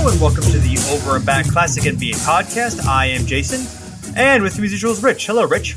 Hello and welcome to the Over and Back Classic NBA podcast. I am Jason, and with me as usual is Rich. Hello, Rich.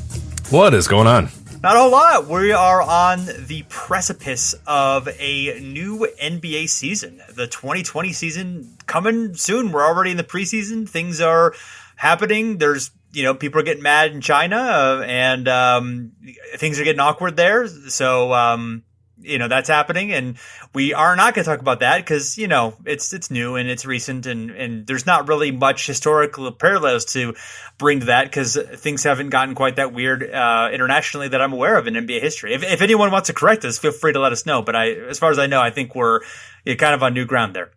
What is going on? Not a whole lot. We are on the precipice of a new NBA season. The 2020 season coming soon. We're already in the preseason. Things are happening. There's, people are getting mad in China, and things are getting awkward there. So, that's happening, and we are not going to talk about that because, it's new and it's recent, and there's not really much historical parallels to bring to that because things haven't gotten quite that weird internationally that I'm aware of in NBA history. If anyone wants to correct us, feel free to let us know. But as far as I know, I think we're kind of on new ground there.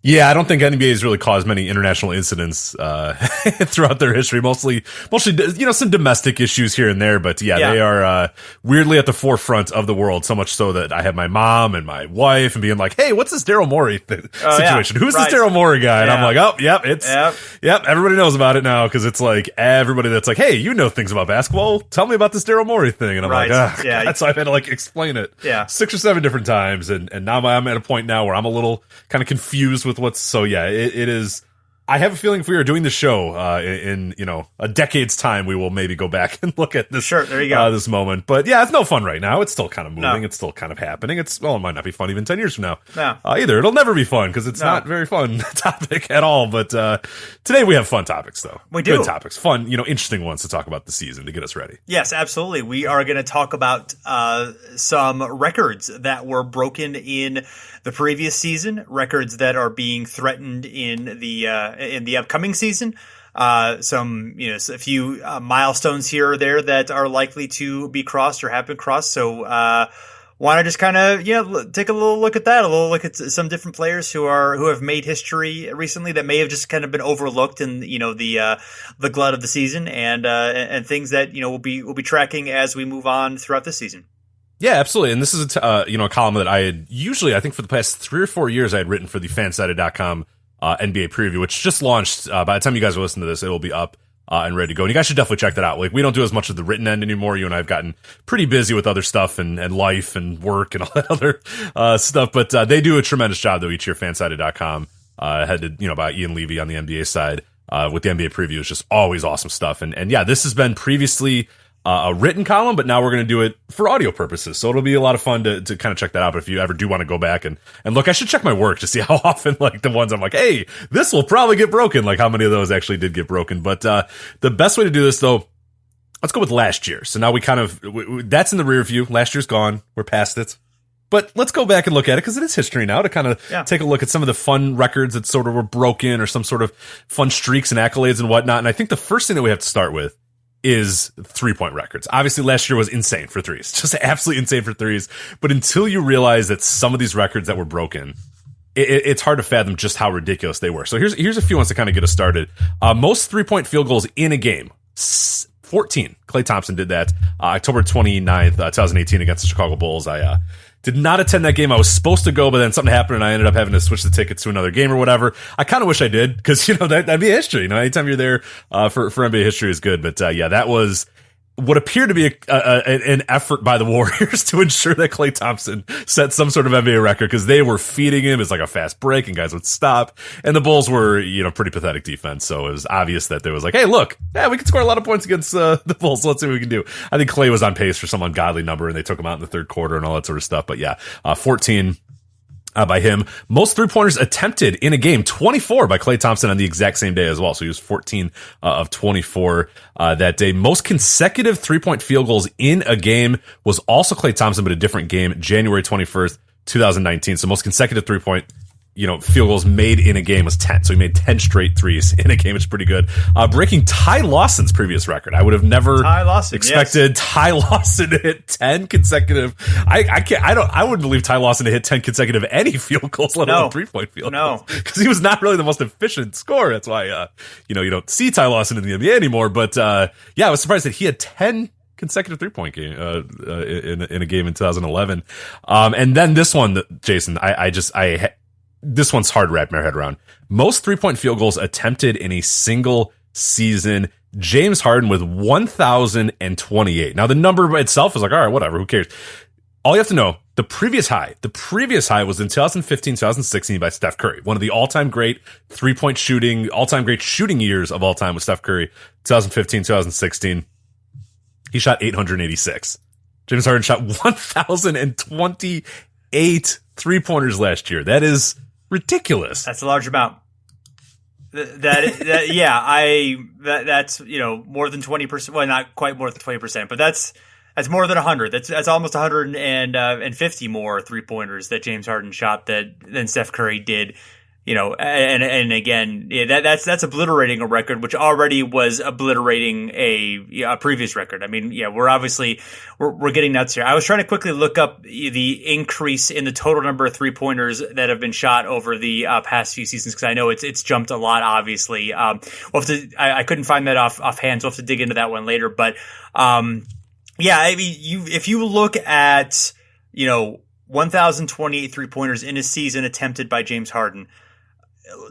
Yeah, I don't think NBA has really caused many international incidents throughout their history. Mostly, some domestic issues here and there. But they are weirdly at the forefront of the world. So much so that I have my mom and my wife and being like, "Hey, what's this Daryl Morey situation? Who's this Daryl Morey guy?" And I'm like, "Oh, yep, everybody knows about it now because it's like everybody that's like, hey, you know things about basketball. Tell me about this Daryl Morey thing." And I'm like, God. So I've had to explain it 6 or 7 different times, and now I'm at a point now where I'm a little kind of confused with what's it is. I have a feeling if we are doing the show in a decade's time, we will maybe go back and look at this. Sure, there you go. This moment, but it's no fun right now. It's still kind of moving. No. It's still kind of happening. It might not be fun even 10 years from now. No. Either. It'll never be fun because it's not very fun topic at all. But today we have fun topics though. We do. Good topics, fun, interesting ones to talk about the season to get us ready. Yes, absolutely. We are going to talk about some records that were broken in the previous season, records that are being threatened in the upcoming season. A few milestones here or there that are likely to be crossed or have been crossed. So, want to just kind of take a little look at that, a little look at some different players who have made history recently that may have just kind of been overlooked in the glut of the season, and things that we'll be tracking as we move on throughout the season. Yeah, absolutely. And this is a column that I had usually, I think for the past 3 or 4 years, I had written for the fansided.com NBA preview, which just launched. By the time you guys will listen to this, it'll be up and ready to go. And you guys should definitely check that out. We don't do as much of the written end anymore. You and I have gotten pretty busy with other stuff and life and work and all that other stuff. But they do a tremendous job though each year. Fansided.com headed by Ian Levy on the NBA side with the NBA preview is just always awesome stuff. And this has been previously a written column, but now we're going to do it for audio purposes. So it'll be a lot of fun to kind of check that out. But if you ever do want to go back and look, I should check my work to see how often the ones I'm like, hey, this will probably get broken. How many of those actually did get broken. But the best way to do this though, let's go with last year. So now we kind of, that's in the rear view. Last year's gone. We're past it. But let's go back and look at it because it is history now to kind of take a look at some of the fun records that sort of were broken or some sort of fun streaks and accolades and whatnot. And I think the first thing that we have to start with is 3-point records. Obviously, last year was insane for threes. Just absolutely insane for threes. But until you realize that some of these records that were broken, it's hard to fathom just how ridiculous they were. So here's a few ones to kind of get us started. Most 3-point field goals in a game. 14. Klay Thompson did that October 29th, 2018 against the Chicago Bulls. I did not attend that game. I was supposed to go, but then something happened and I ended up having to switch the tickets to another game or whatever. I kind of wish I did because, that'd be history. Anytime you're there for NBA history is good. But that was what appeared to be an effort by the Warriors to ensure that Klay Thompson set some sort of NBA record because they were feeding him as a fast break and guys would stop. And the Bulls were, pretty pathetic defense. So it was obvious that there was hey, look, we can score a lot of points against the Bulls. So let's see what we can do. I think Klay was on pace for some ungodly number and they took him out in the third quarter and all that sort of stuff. But 14. By him. Most 3-pointers attempted in a game, 24 by Klay Thompson on the exact same day as well. So he was 14 of 24 that day. Most consecutive 3-point field goals in a game was also Klay Thompson, but a different game, January 21st, 2019. So most consecutive 3-point field goals made in a game was 10. So he made 10 straight threes in a game, which is pretty good. Breaking Ty Lawson's previous record. I would have never expected Ty Lawson to hit 10 consecutive. I wouldn't believe Ty Lawson to hit 10 consecutive any field goals, let alone 3-point field goals. Because he was not really the most efficient scorer. That's why, you don't see Ty Lawson in the NBA anymore. But, I was surprised that he had 10 consecutive 3-point game in a game in 2011. And then this one, Jason, this one's hard to wrap my head around. Most 3-point field goals attempted in a single season. James Harden with 1,028. Now, the number by itself is all right, whatever, who cares? all you have to know, the previous high was in 2015, 2016 by Steph Curry. One of the all-time great three-point shooting, all-time great shooting years of all time with Steph Curry. 2015, 2016. He shot 886. James Harden shot 1,028 three-pointers last year. That is ridiculous. That's a large amount. That's more than 20%. Well, not quite more than 20%, but that's more than 100. That's almost 150 more 3-pointers that James Harden shot than Steph Curry did. And again, that's obliterating a record which already was obliterating a previous record. I mean, we're getting nuts here. I was trying to quickly look up the increase in the total number of 3-pointers that have been shot over the past few seasons, because I know it's jumped a lot. Obviously, I couldn't find that offhand, so we'll have to dig into that one later. But if you look at 1,028 3-pointers in a season attempted by James Harden.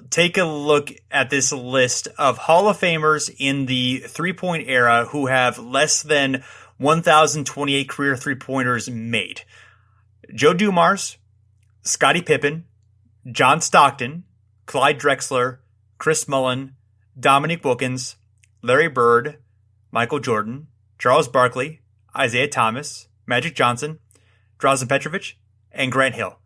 Take a look at this list of Hall of Famers in the 3-point era who have less than 1,028 career 3-pointers made. Joe Dumars, Scottie Pippen, John Stockton, Clyde Drexler, Chris Mullin, Dominique Wilkins, Larry Bird, Michael Jordan, Charles Barkley, Isaiah Thomas, Magic Johnson, Drazen Petrovic, and Grant Hill.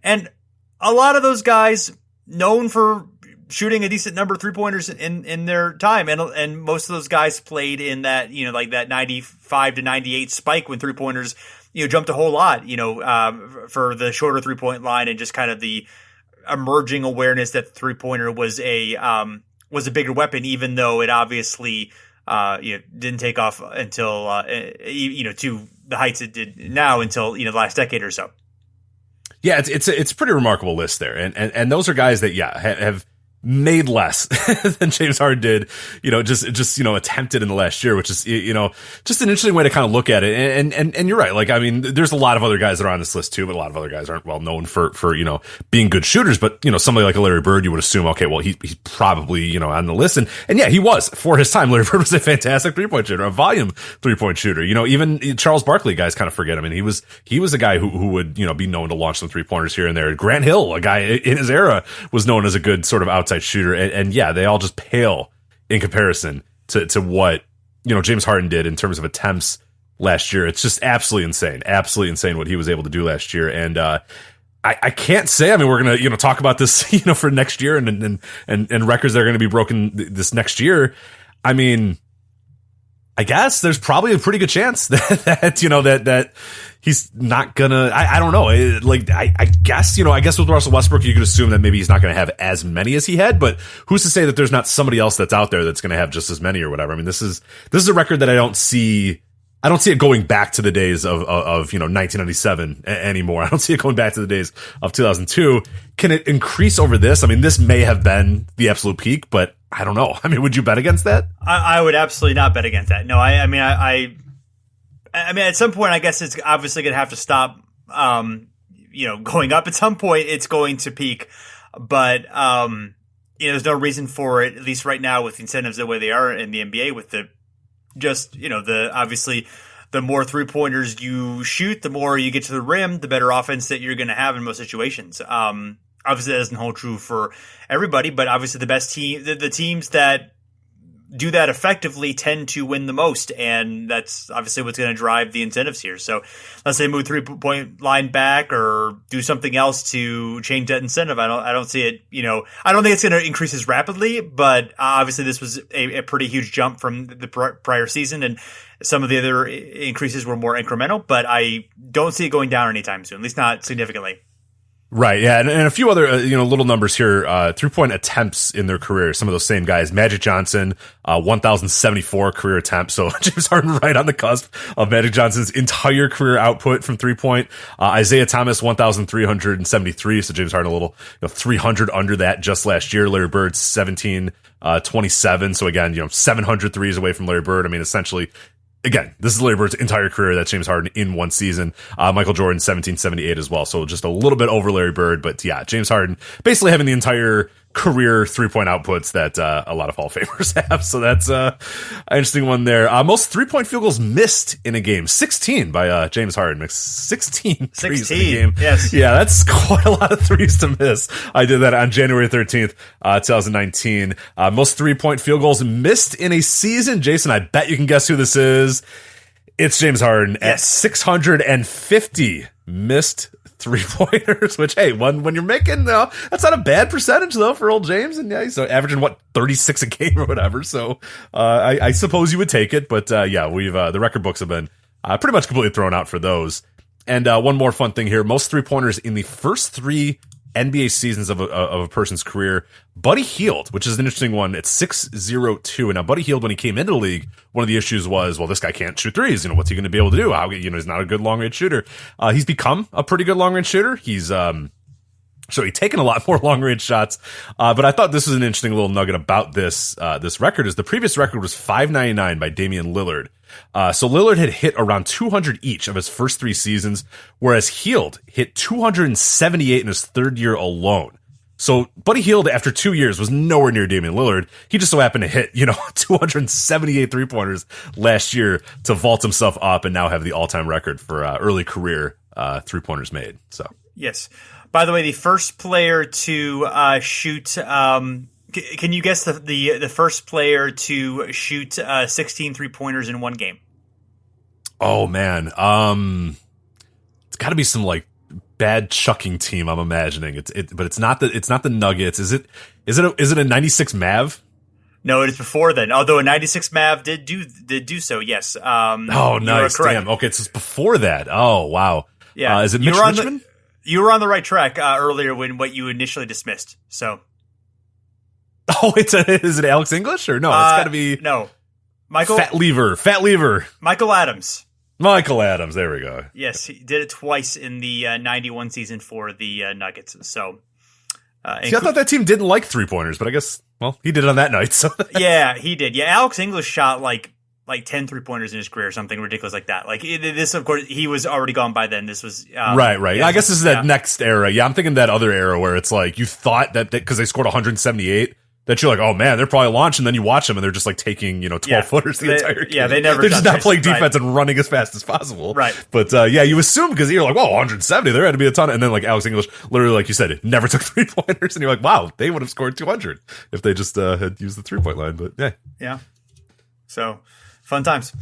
And a lot of those guys known for shooting a decent number of 3-pointers in their time. And most of those guys played in that, that 95 to 98 spike when 3-pointers, jumped a whole lot, for the shorter 3-point line, and just kind of the emerging awareness that the 3-pointer was a bigger weapon, even though it obviously, didn't take off until, to the heights it did now until, the last decade or so. Yeah, it's a pretty remarkable list there, and those are guys that have made less than James Harden did, just attempted in the last year, which is just an interesting way to kind of look at it. And you're right, like, I mean, there's a lot of other guys that are on this list too, but a lot of other guys aren't well known for being good shooters. But somebody like a Larry Bird, you would assume, okay, well, he's probably on the list, and yeah, he was for his time. Larry Bird was a fantastic 3-point shooter, a volume 3-point shooter. Even Charles Barkley, guys kind of forget. I mean, he was a guy who would be known to launch some 3-pointers here and there. Grant Hill, a guy in his era, was known as a good sort of outside shooter, and they all just pale in comparison to what James Harden did in terms of attempts last year. It's just absolutely insane what he was able to do last year. And I can't say, I mean, we're gonna talk about this for next year and records that are going to be broken this next year. I mean, I guess there's probably a pretty good chance that he's not gonna. I don't know. I guess with Russell Westbrook, you could assume that maybe he's not gonna have as many as he had. But who's to say that there's not somebody else that's out there that's gonna have just as many or whatever? I mean, this is a record that I don't see it going back to the days of 1997 anymore. I don't see it going back to the days of 2002. Can it increase over this? I mean, this may have been the absolute peak, but I don't know. I mean, would you bet against that? I would absolutely not bet against that. No, I mean, at some point, I guess it's obviously going to have to stop, going up. At some point, it's going to peak, but there's no reason for it. At least right now, with incentives the way they are in the NBA, with obviously the more 3-pointers you shoot, the more you get to the rim, the better offense that you're going to have in most situations. Obviously, that doesn't hold true for everybody, but obviously the best team, the teams that do that effectively tend to win the most, and that's obviously what's going to drive the incentives here. So let's say move 3-point line back or do something else to change that incentive. I don't see it, I don't think it's going to increase as rapidly, but obviously this was a pretty huge jump from the prior season, and some of the other increases were more incremental, but I don't see it going down anytime soon, at least not significantly. Right, yeah, and a few other little numbers here. 3-point attempts in their career. Some of those same guys. Magic Johnson, 1,074 career attempts. So James Harden right on the cusp of Magic Johnson's entire career output from 3-point. Isaiah Thomas, 1,373. So James Harden a little 300 under that just last year. Larry Bird, 1,727. So again, 700 threes away from Larry Bird. I mean, essentially. Again, this is Larry Bird's entire career. That's James Harden in one season. Michael Jordan, 1778 as well. So just a little bit over Larry Bird. But yeah, James Harden basically having the entire career 3-point outputs that a lot of Hall of Famers have. So that's an interesting one there. Most 3-point field goals missed in a game, 16 by James Harden. Makes 16 threes in a game. Yes. Yeah, that's quite a lot of threes to miss. I did that on January 13th, 2019. Most 3-point field goals missed in a season. Jason, I bet you can guess who this is. It's James Harden at 650 missed 3-pointers, which, hey, when you're making, that's not a bad percentage, though, for old James. And yeah, he's averaging, 36 a game or whatever. So I suppose you would take it. But we've the record books have been pretty much completely thrown out for those. And one more fun thing here. Most 3-pointers in the first 3 NBA seasons of a person's career. Buddy Hield, which is an interesting one, at 602. And now Buddy Hield, when he came into the league, one of the issues was, well, this guy can't shoot threes. What's he going to be able to do? He's not a good long range shooter. He's become a pretty good long range shooter. He's taken a lot more long range shots. But I thought this was an interesting little nugget about this record. Is the previous record was 599 by Damian Lillard. So Lillard had hit around 200 each of his first 3 seasons, whereas Hield hit 278 in his 3rd year alone. So Buddy Hield, after 2 years, was nowhere near Damian Lillard. He just so happened to hit, 278 3-pointers last year to vault himself up and now have the all-time record for early career 3-pointers made. So yes. By the way, the first player to shoot. Can you guess the first player to shoot 16 3-pointers in one game? Oh man, it's got to be some bad chucking team. I'm imagining but it's not the Nuggets. Is it a 96 Mav? No, it is before then. Although a 96 Mav did do so. Yes. Oh, nice. Damn. Okay, it's before that. Oh, wow. Yeah. Is it Mitch Richmond? You were on the right track earlier when what you initially dismissed. So. Oh, is it Alex English or no? It's got to be Michael Fat Lever. Michael Adams. There we go. Yes, he did it twice in the 91 season for the Nuggets. So, I thought that team didn't like 3-pointers, but I guess he did it on that night. So yeah, he did. Yeah, Alex English shot like 10 3-pointers in his career or something ridiculous like that. This, of course, he was already gone by then. This was right. Yeah, I guess this is that next era. Yeah, I'm thinking that other era where it's you thought that because they scored 178. That you're oh man, they're probably launching. Then you watch them and they're just taking 12 footers the entire game. Yeah, they're just not playing defense and running as fast as possible. Right. But you assume because you're 170, there had to be a ton. And then Alex English, literally like you said, never took 3-pointers, and you're wow, they would have scored 200 if they just had used the 3-point line. But yeah. So fun times.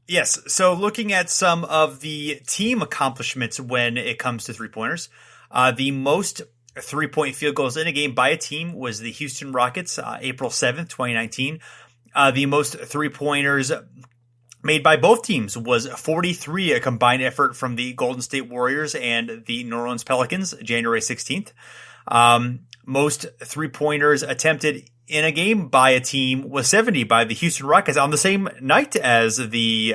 Yes. So looking at some of the team accomplishments when it comes to 3-pointers, the most 3-point field goals in a game by a team was the Houston Rockets, April 7th, 2019. The most 3-pointers made by both teams was 43, a combined effort from the Golden State Warriors and the New Orleans Pelicans, January 16th. Most 3-pointers attempted in a game by a team was 70 by the Houston Rockets on the same night as the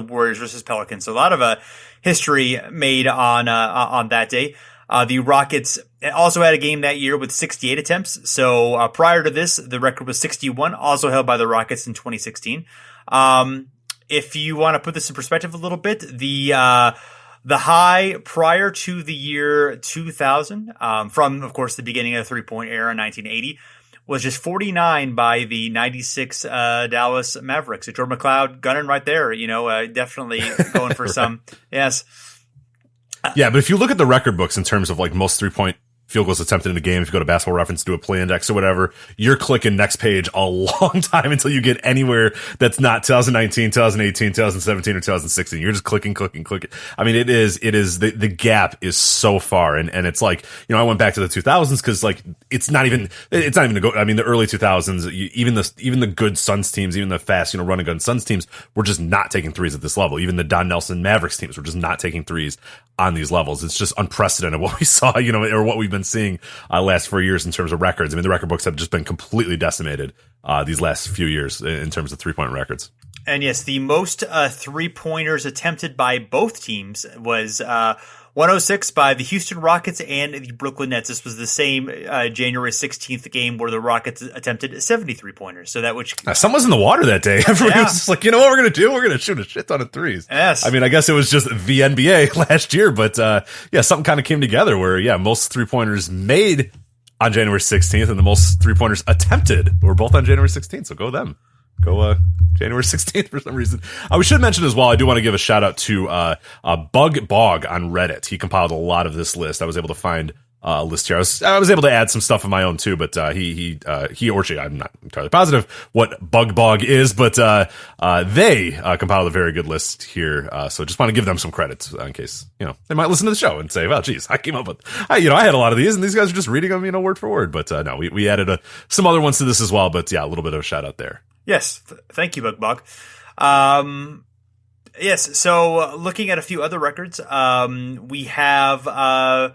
Warriors versus Pelicans. So a lot of history made on that day. The Rockets also had a game that year with 68 attempts. So prior to this, the record was 61, also held by the Rockets in 2016. If you want to put this in perspective a little bit, the high prior to the year 2000, from of course the beginning of the 3-point era, 1980, was just 49 by the 96 Dallas Mavericks. So Jordan McLeod gunning right there, definitely going for some. Yes. Yeah, but if you look at the record books in terms of most 3-point field goals attempted in a game, if you go to Basketball Reference, do a play index or whatever, you're clicking next page a long time until you get anywhere that's not 2019, 2018, 2017, or 2016. You're just clicking. I mean, it is the gap is so far. And it's I went back to the 2000s because it's not even a go. I mean, the early 2000s, even the good Suns teams, even the fast, run and gun Suns teams were just not taking threes at this level. Even the Don Nelson Mavericks teams were just not taking threes on these levels. It's just unprecedented what we saw, or what we've been seeing last 4 years in terms of records. I mean, the record books have just been completely decimated these last few years in terms of 3-point records. And yes, the most 3-pointers attempted by both teams was 106 by the Houston Rockets and the Brooklyn Nets. This was the same January 16th game where the Rockets attempted 73 pointers. So that someone was in the water that day. Everybody was just you know what we're going to do? We're going to shoot a shit ton of threes. Yes. I mean, I guess it was just the NBA last year, but something kind of came together where, most 3-pointers made on January 16th, and the most 3-pointers attempted were both on January 16th. So go them. Go January 16th for some reason. We should mention as well, I do want to give a shout out to Bug Bog on Reddit. He compiled a lot of this list. I was able to find a list here. I was able to add some stuff of my own too, but he or she, I'm not entirely positive what Bug Bog is, but they compiled a very good list here. So just want to give them some credit in case, they might listen to the show and say, well, geez, I came up with, I had a lot of these and these guys are just reading them, word for word. But no, we added some other ones to this as well. But yeah, a little bit of a shout out there. Yes. Thank you, Bug Bog. Yes. So looking at a few other records, we have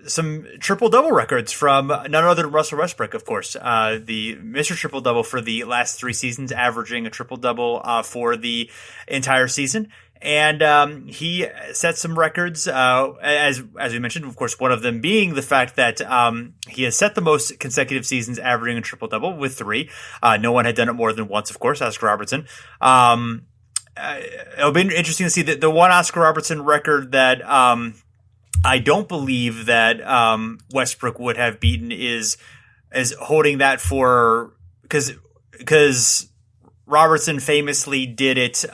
some triple-double records from none other than Russell Westbrook, of course. The Mr. Triple-Double for the last 3 seasons, averaging a triple-double for the entire season. And he set some records, as we mentioned, of course, one of them being the fact that he has set the most consecutive seasons averaging a triple-double with 3. No one had done it more than once, of course, Oscar Robertson. It'll be interesting to see that the one Oscar Robertson record that I don't believe that Westbrook would have beaten is holding that for because Robertson famously did it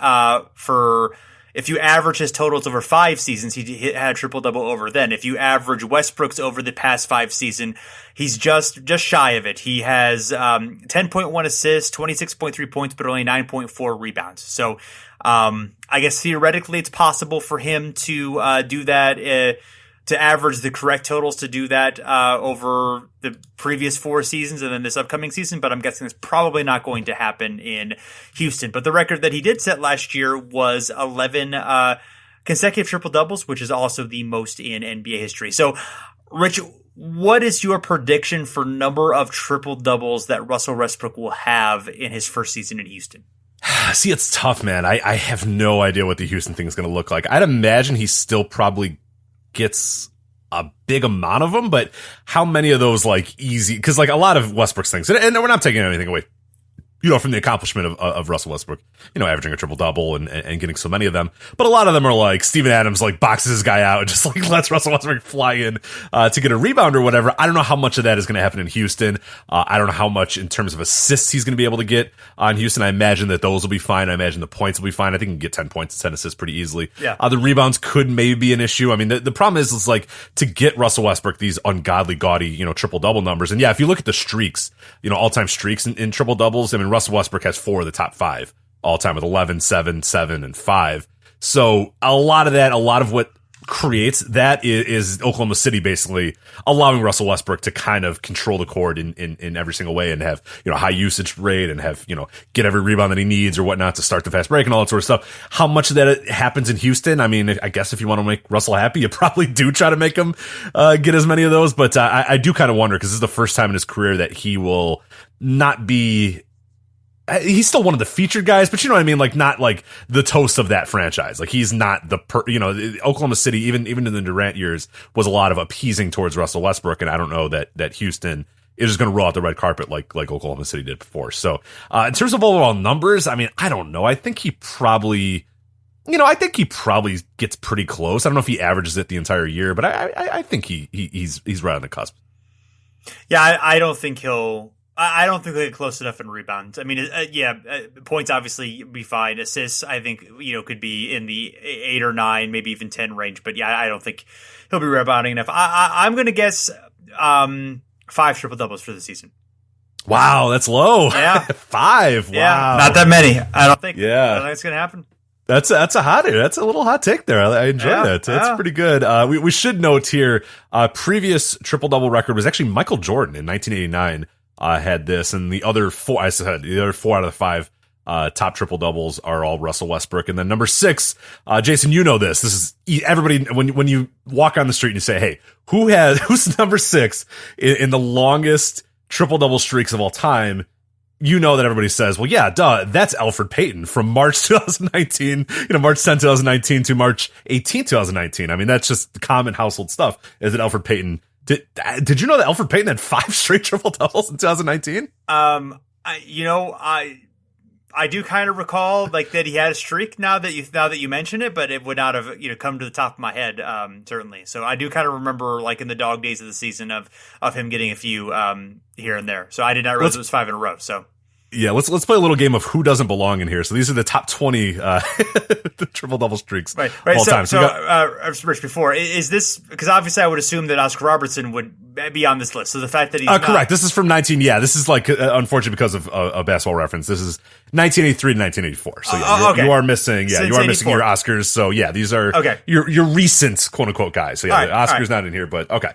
for if you average his totals over 5 seasons, he had a triple-double over then. If you average Westbrook's over the past 5 seasons, he's just shy of it. He has 10.1 assists, 26.3 points, but only 9.4 rebounds. So I guess theoretically it's possible for him to do that, to average the correct totals to do that over the previous 4 seasons and then this upcoming season, but I'm guessing it's probably not going to happen in Houston. But the record that he did set last year was 11 consecutive triple-doubles, which is also the most in NBA history. So, Rich, what is your prediction for number of triple-doubles that Russell Westbrook will have in his first season in Houston? See, it's tough, man. I have no idea what the Houston thing is going to look like. I'd imagine he still probably gets a big amount of them, but how many of those easy? Because a lot of Westbrook's things, and we're not taking anything away, from the accomplishment of Russell Westbrook, averaging a triple double and getting so many of them. But a lot of them are Steven Adams boxes his guy out and just lets Russell Westbrook fly in to get a rebound or whatever. I don't know how much of that is going to happen in Houston. I don't know how much in terms of assists he's going to be able to get on Houston. I imagine that those will be fine. I imagine the points will be fine. I think he can get 10 points, 10 assists pretty easily. Yeah. The rebounds could maybe be an issue. I mean, the problem is to get Russell Westbrook these ungodly, gaudy, triple double numbers. And yeah, if you look at the streaks, all-time streaks in triple doubles, I mean, Russell Westbrook has 4 of the top 5 all time with 11, 7, 7, and 5. So a lot of what creates that is Oklahoma City basically allowing Russell Westbrook to kind of control the court in every single way and have, high usage rate and have, get every rebound that he needs or whatnot to start the fast break and all that sort of stuff. How much of that happens in Houston? I mean, I guess if you want to make Russell happy, you probably do try to make him get as many of those. But I do kind of wonder because this is the first time in his career that he will not be. He's still one of the featured guys, but you know what I mean? Not the toast of that franchise. He's not the, Oklahoma City, even in the Durant years, was a lot of appeasing towards Russell Westbrook. And I don't know that Houston is just going to roll out the red carpet like Oklahoma City did before. So, in terms of overall numbers, I mean, I don't know. I think he probably gets pretty close. I don't know if he averages it the entire year, but I think he's right on the cusp. Yeah, I don't think he'll get close enough in rebounds. I mean, points obviously be fine. Assists, I think, could be in the 8 or 9, maybe even 10 range. But yeah, I don't think he'll be rebounding enough. I'm going to guess 5 triple doubles for the season. Wow, that's low. Yeah, 5. Wow, yeah, not that many. I don't think. Yeah, I don't think it's going to happen. That's a that's a little hot take there. I enjoy that. That's pretty good. We should note here, previous triple double record was actually Michael Jordan in 1989. Had this, and the other 4 out of the 5 top triple doubles are all Russell Westbrook. And then number 6, Jason, this. This is everybody when you walk on the street and you say, "Hey, who's number 6 in the longest triple double streaks of all time?" That everybody says, "Well, yeah, duh, that's Elfrid Payton from March 2019, March 10, 2019 to March 18, 2019." I mean, that's just common household stuff. Is that Elfrid Payton? Did you know that Elfrid Payton had 5 straight triple doubles in 2019? I do kind of recall like that he had a streak now that you mention it, but it would not have come to the top of my head certainly. So I do kind of remember like in the dog days of the season of him getting a few here and there. So I did not realize it was 5 in a row. So. Yeah, let's play a little game of who doesn't belong in here. So these are the top 20 the triple double streaks right. of all time. Rich, before is this because obviously I would assume that Oscar Robertson would be on this list. So the fact that he's correct. This is from 19. Yeah, this is like unfortunate because of a basketball reference. This is 1983 to 1984. So yeah, you are missing. Yeah, you are missing your Oscars. So yeah, these are your recent quote unquote guys. So yeah, the Oscars not in here, but okay.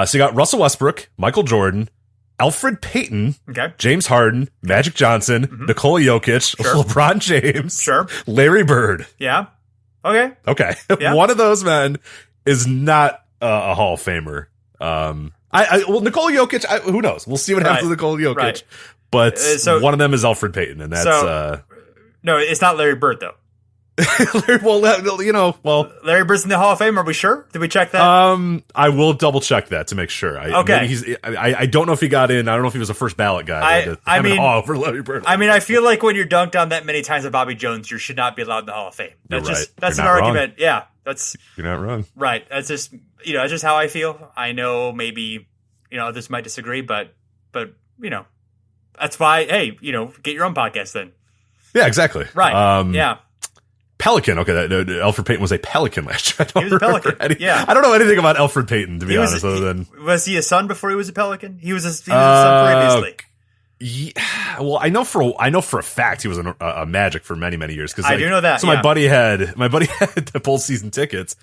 So you got Russell Westbrook, Michael Jordan, Elfrid Payton, James Harden, Magic Johnson, Nikola Jokic, LeBron James, Larry Bird. Yeah. Okay. Yeah. One of those men is not a Hall of Famer. Well, Nikola Jokic, who knows? We'll see what happens with Nikola Jokic. Right. But one of them is Elfrid Payton, and that's no, it's not Larry Bird though. Larry Bird's in the Hall of Fame. Are we sure? Did we check that? I will double check that to make sure. I don't know if he got in. I don't know if he was a first ballot guy. For Larry Bird. I mean, I feel like when you're dunked on that many times by Bobby Jones, you should not be allowed in the Hall of Fame. That's an argument. Yeah, you're not wrong. Right. That's just that's just how I feel. I know maybe others might disagree, but that's why. Hey, get your own podcast then. Yeah, exactly. Right. Yeah. Pelican. Okay, Elfrid Payton was a Pelican last year. He was a Pelican. I don't know anything about Elfrid Payton, to be honest. Was he a Sun before he was a Pelican? He was a Sun previously. Yeah, well, I know for a fact he was a Magic for many years because I do know that. So my buddy had the full season tickets,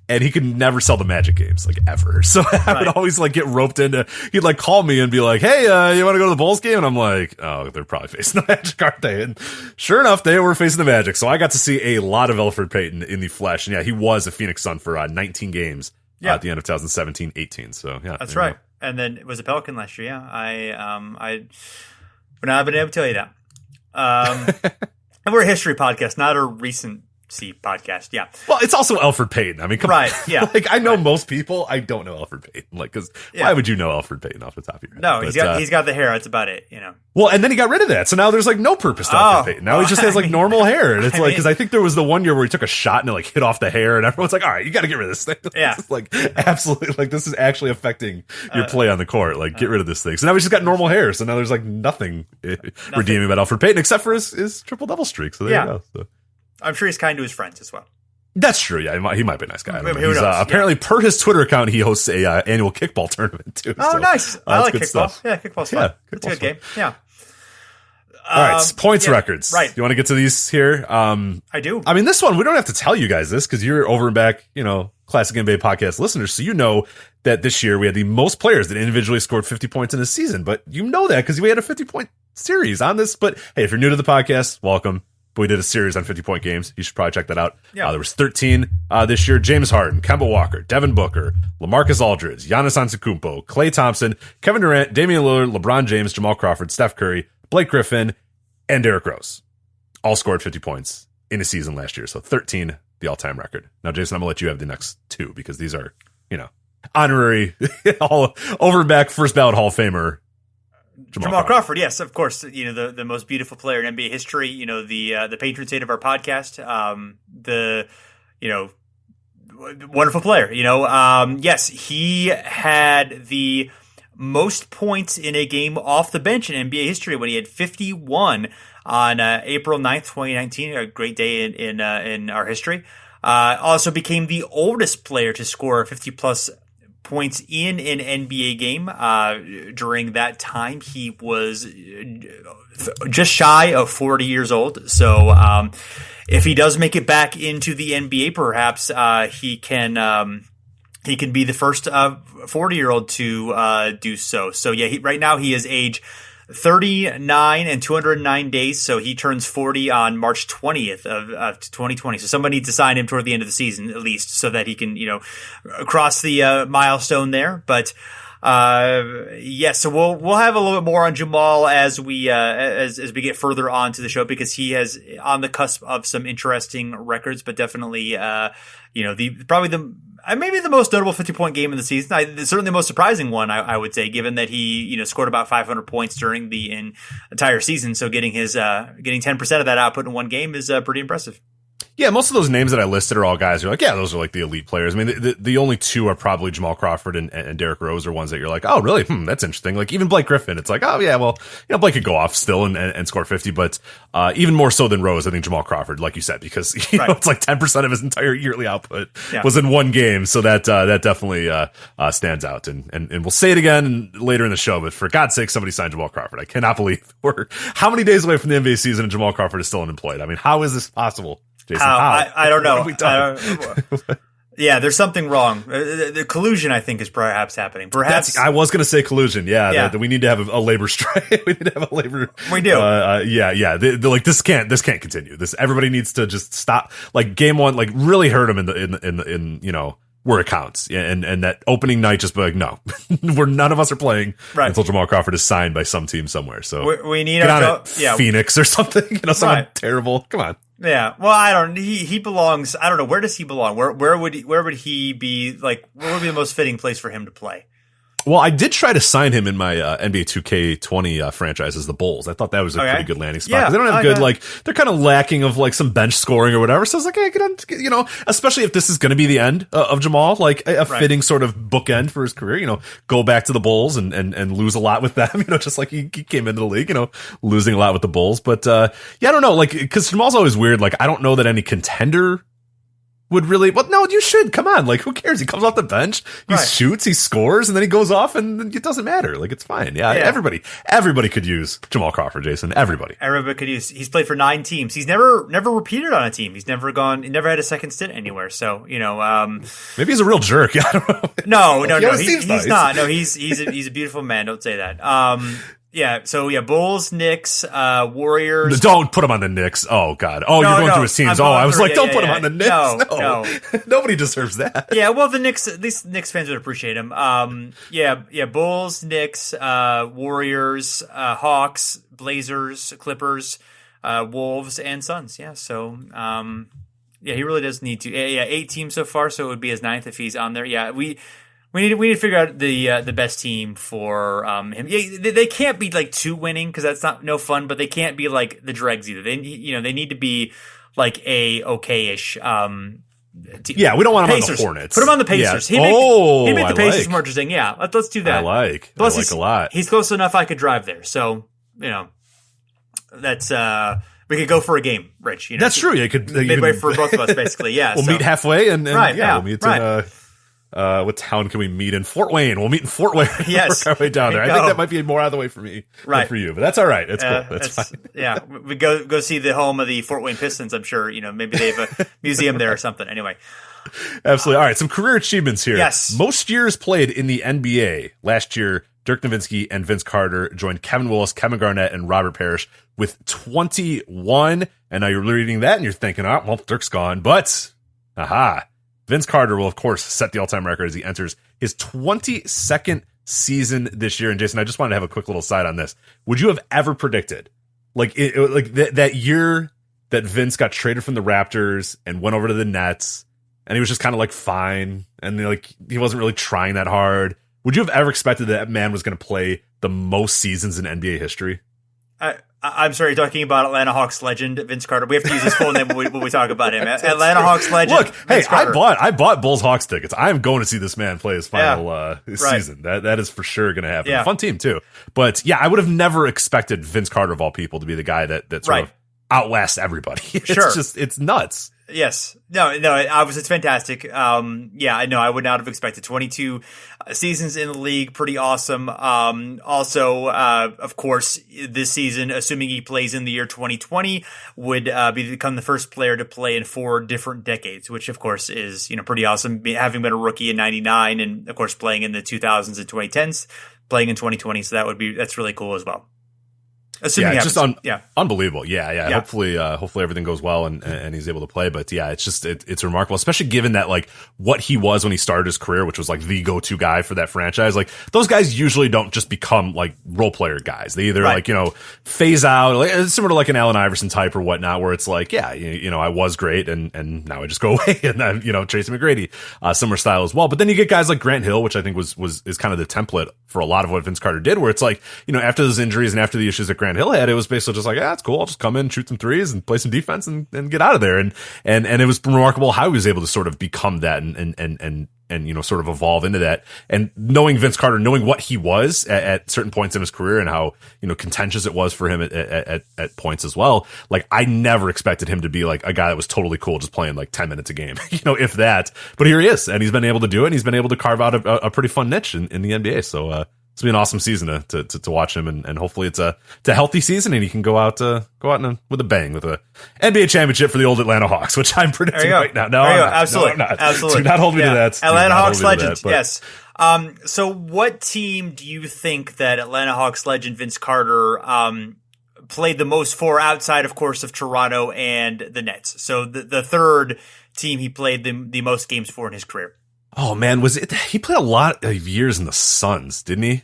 and he could never sell the Magic games like ever. So I would always like get roped into. He'd like call me and be like, "Hey, you want to go to the Bulls game?" And I'm like, "Oh, they're probably facing the Magic, aren't they?" And sure enough, they were facing the Magic. So I got to see a lot of Elfrid Payton in the flesh, and yeah, he was a Phoenix Sun for 19 games at the end of 2017-18. So yeah, that's right. And then it was a Pelican last year. Yeah, I would not have been able to tell you that. And we're a history podcast, not a recency podcast. Yeah. Well, it's also Elfrid Payton. I mean, come on. Yeah. Like, I know most people. I don't know Elfrid Payton. Like, because why would you know Elfrid Payton off the top of your head? No, he's got the hair. That's about it. Well, and then he got rid of that, so now there's like no purpose to Elfrid Payton. Now he just has like normal hair, and it's because I think there was the one year where he took a shot and it like hit off the hair, and everyone's like, "All right, you got to get rid of this thing." Yeah. This is like absolutely like this is actually affecting your play on the court. Like, get rid of this thing. So now he's just got normal hair. So now there's like nothing redeeming about Elfrid Payton except for his triple double streak. So there you go. So. I'm sure he's kind to his friends as well. That's true. Yeah, he might be a nice guy. He's, apparently, per his Twitter account, he hosts a annual kickball tournament too. Oh, so, nice! I like kickball. Stuff. Yeah, kickball's fun. It's a good game. Yeah. All right, points records. Right. You want to get to these here? I do. I mean, this one we don't have to tell you guys this because you're over and back. Classic NBA podcast listeners, so you know that this year we had the most players that individually scored 50 points in a season. But you know that because we had a 50-point series on this. But hey, if you're new to the podcast, welcome. But we did a series on 50-point games. You should probably check that out. Yeah. There was 13 this year. James Harden, Kemba Walker, Devin Booker, LaMarcus Aldridge, Giannis Antetokounmpo, Klay Thompson, Kevin Durant, Damian Lillard, LeBron James, Jamal Crawford, Steph Curry, Blake Griffin, and Derrick Rose. All scored 50 points in a season last year. So 13, the all-time record. Now, Jason, I'm going to let you have the next two because these are, honorary, all over and back, first ballot Hall of Famer. Jamal Crawford, yes, of course. The most beautiful player in NBA history. The patron saint of our podcast. The wonderful player. Yes, he had the most points in a game off the bench in NBA history when he had 51 on April 9th, 2019. A great day in our history. Also became the oldest player to score 50-plus points in an NBA game. During that time, he was just shy of 40 years old. So if he does make it back into the NBA, perhaps he can be the first 40-year-old to do so. So yeah, right now he is age 39 and 209 days, so he turns 40 on March 20th of 2020. So somebody needs to sign him toward the end of the season, at least, so that he can, cross the milestone there. But so we'll have a little bit more on Jamal as we as we get further on to the show, because he has on the cusp of some interesting records, but definitely probably the maybe the most notable 50-point game of the season. Certainly the most surprising one, I would say, given that he scored about 500 points during the entire season. So getting 10% of that output in one game is pretty impressive. Yeah, most of those names that I listed are all guys who are like, yeah, those are like the elite players. I mean, the only two are probably Jamal Crawford and Derrick Rose are ones that you're like, oh, really? That's interesting. Like even Blake Griffin, it's like, oh yeah, well, Blake could go off still and score 50, but even more so than Rose, I think Jamal Crawford, like you said, because it's like 10% of his entire yearly output was in one game, so that definitely stands out. And we'll say it again later in the show, but for God's sake, somebody signed Jamal Crawford. I cannot believe we're how many days away from the NBA season and Jamal Crawford is still unemployed. I mean, how is this possible? Jason, I don't know. Yeah, there's something wrong. The collusion, I think, is perhaps happening. Perhaps I was going to say collusion. Yeah. That we need to have a labor strike. We need to have a labor. We do. Yeah. They're like this can't continue. Everybody needs to just stop. Like game one, like really hurt them in where it counts. And that opening night, just be like, no, where none of us are playing until Jamal Crawford is signed by some team somewhere. So we need Phoenix or something. Someone terrible. Come on. Yeah, well, he belongs. I don't know, where does he belong? Where would he be? Like, where would be the most fitting place for him to play? Well, I did try to sign him in my NBA 2K20 franchise as the Bulls. I thought that was a pretty good landing spot. They don't have good, they're kind of lacking of like some bench scoring or whatever. So I was like, hey, get on, especially if this is going to be the end of Jamal, like a fitting sort of bookend for his career, go back to the Bulls and lose a lot with them, just like he came into the league, losing a lot with the Bulls. But, I don't know, like, cause Jamal's always weird. Like, I don't know that any contender would really, well, no, you should come on. Like, who cares? He comes off the bench, he shoots, he scores, and then he goes off, and it doesn't matter. Like, it's fine. Yeah. Everybody could use Jamal Crawford, Jason. Everybody could use. He's played for 9 teams. He's never repeated on a team. He's never had a second stint anywhere. So maybe he's a real jerk. I don't know. No. He's not. No, he's a beautiful man. Don't say that. Yeah, so Bulls, Knicks, Warriors. Don't put him on the Knicks. Oh God. Oh, you're going through his teams. I was like, don't put him on the Knicks. No. Nobody deserves that. Yeah, well, the Knicks, at least Knicks fans would appreciate him. Bulls, Knicks, Warriors, Hawks, Blazers, Clippers, Wolves, and Suns. Yeah, so he really does need to. 8 teams so far, so it would be his 9th if he's on there. Yeah, We need to figure out the best team for him. Yeah, they can't be like 2 winning because that's no fun. But they can't be like the dregs either. They need to be like a okay-ish. Team. Yeah, we don't want him Pacers. On the Hornets. Put him on the Pacers. Yeah. He'd make the Pacers more interesting. Yeah, let's do that. Plus, I like a lot. He's close enough. I could drive there. So that's we could go for a game, Rich. That's true. You could midway for both of us, basically. Yeah, we'll meet halfway, and we'll meet in. What town can we meet in? Fort Wayne. We'll meet in Fort Wayne. Yes. Work our way down there. I think that might be more out of the way for me than for you, but that's all right. It's cool. That's fine. Yeah. We go see the home of the Fort Wayne Pistons, I'm sure. Maybe they have a museum there or something. Anyway. Absolutely. All right. Some career achievements here. Yes. Most years played in the NBA. Last year, Dirk Nowitzki and Vince Carter joined Kevin Willis, Kevin Garnett, and Robert Parrish with 21. And now you're reading that and you're thinking, oh, well, Dirk's gone. But, Vince Carter will, of course, set the all-time record as he enters his 22nd season this year. And Jason, I just wanted to have a quick little side on this. Would you have ever predicted, that year that Vince got traded from the Raptors and went over to the Nets, and he was just kind of like fine, and he wasn't really trying that hard? Would you have ever expected that man was going to play the most seasons in NBA history? I'm sorry, you're talking about Atlanta Hawks legend Vince Carter. We have to use his full name when we talk about him. Atlanta Hawks legend. Look, Vince Carter. I bought Bulls Hawks tickets. I'm going to see this man play his final season. That is for sure going to happen. Yeah. Fun team too. But yeah, I would have never expected Vince Carter of all people to be the guy that sort of outlasts everybody. It's nuts. Yes. No, obviously it's fantastic. I know I would not have expected 22 seasons in the league. Pretty awesome. Also, of course, this season, assuming he plays in the year 2020, would become the first player to play in 4 different decades, which of course is, pretty awesome. Having been a rookie in 99 and of course playing in the 2000s and 2010s, playing in 2020. So that's really cool as well. Assuming just yeah. unbelievable. Yeah. Hopefully everything goes well and he's able to play. But yeah, it's remarkable, especially given that like what he was when he started his career, which was like the go-to guy for that franchise. Like those guys usually don't just become like role player guys. They either like, phase out, like similar to like an Allen Iverson type or whatnot, where it's like, yeah, I was great and now I just go away. And then, Tracy McGrady, similar style as well. But then you get guys like Grant Hill, which I think is kind of the template for a lot of what Vince Carter did, where it's like, after those injuries and after the issues that Grant Hill had, it was basically just like, it's cool. I'll just come in, shoot some threes and play some defense and get out of there. And it was remarkable how he was able to sort of become that and sort of evolve into that. And knowing Vince Carter, knowing what he was at certain points in his career and how, contentious it was for him at points as well. Like I never expected him to be like a guy that was totally cool just playing like 10 minutes a game, if that. But here he is, and he's been able to do it, and he's been able to carve out a pretty fun niche in the NBA. So it's been an awesome season to watch him, and hopefully it's a healthy season, and he can go out with a bang with a NBA championship for the old Atlanta Hawks, which I'm predicting right now. No, absolutely, no, I'm not. Absolutely. Do not hold me to that. Atlanta Hawks legend, yes. So what team do you think that Atlanta Hawks legend Vince Carter played the most for outside, of course, of Toronto and the Nets? So the third team he played the most games for in his career. Oh man, he played a lot of years in the Suns, didn't he?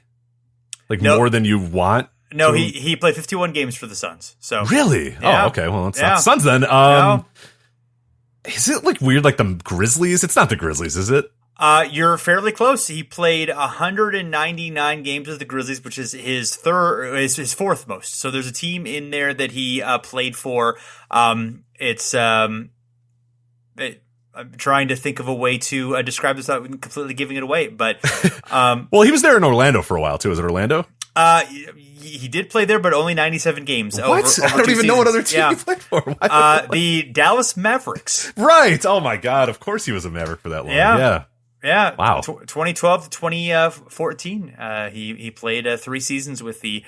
Like more than you want? No, he played 51 games for the Suns. So really? Yeah. Oh, okay. Well, it's not the Suns then. Is it like weird like the Grizzlies? It's not the Grizzlies, is it? You're fairly close. He played 199 games with the Grizzlies, which is his fourth most. So there's a team in there that he played for. I'm trying to think of a way to describe this without completely giving it away. But well, he was there in Orlando for a while too. Was it Orlando? He did play there, but only 97 games. What? Over I don't even know what other team he played for. The Dallas Mavericks. Right. Oh my God. Of course he was a Maverick for that long. Yeah. Wow. 2012 to 2014. He played 3 seasons with the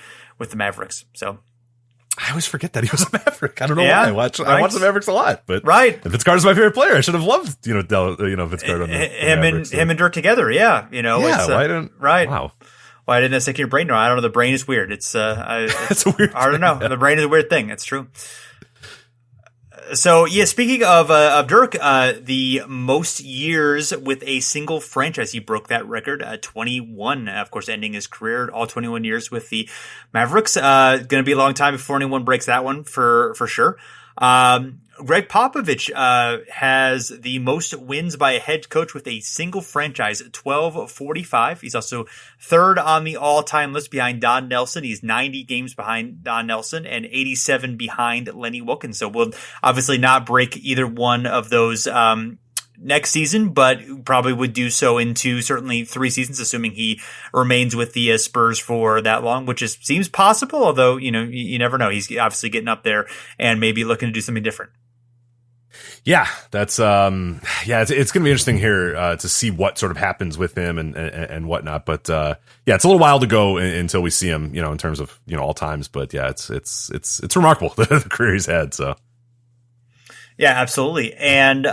Mavericks. So. I always forget that he was a Maverick. I don't know why. I watch the Mavericks a lot, but if Vince Carter's my favorite player, I should have loved Vince Carter. Him and Dirk together. Yeah, why didn't Wow. Why didn't that stick in your brain? No, I don't know. The brain is weird. It's it's a weird. I don't know. The brain is a weird thing. It's true. So yeah, speaking of Dirk, the most years with a single franchise, he broke that record, 21. Of course, ending his career all 21 years with the Mavericks. Going to be a long time before anyone breaks that one for sure. Greg Popovich has the most wins by a head coach with a single franchise, 1245. He's also third on the all-time list behind Don Nelson. He's 90 games behind Don Nelson and 87 behind Lenny Wilkens. So we'll obviously not break either one of those next season, but probably would do so into certainly 3 seasons, assuming he remains with the Spurs for that long, which seems possible, although, you never know. He's obviously getting up there and maybe looking to do something different. Yeah, that's it's going to be interesting here to see what sort of happens with him and whatnot. But it's a little while to go until we see him, in terms of all times. But yeah, it's remarkable the career he's had. So yeah, absolutely. And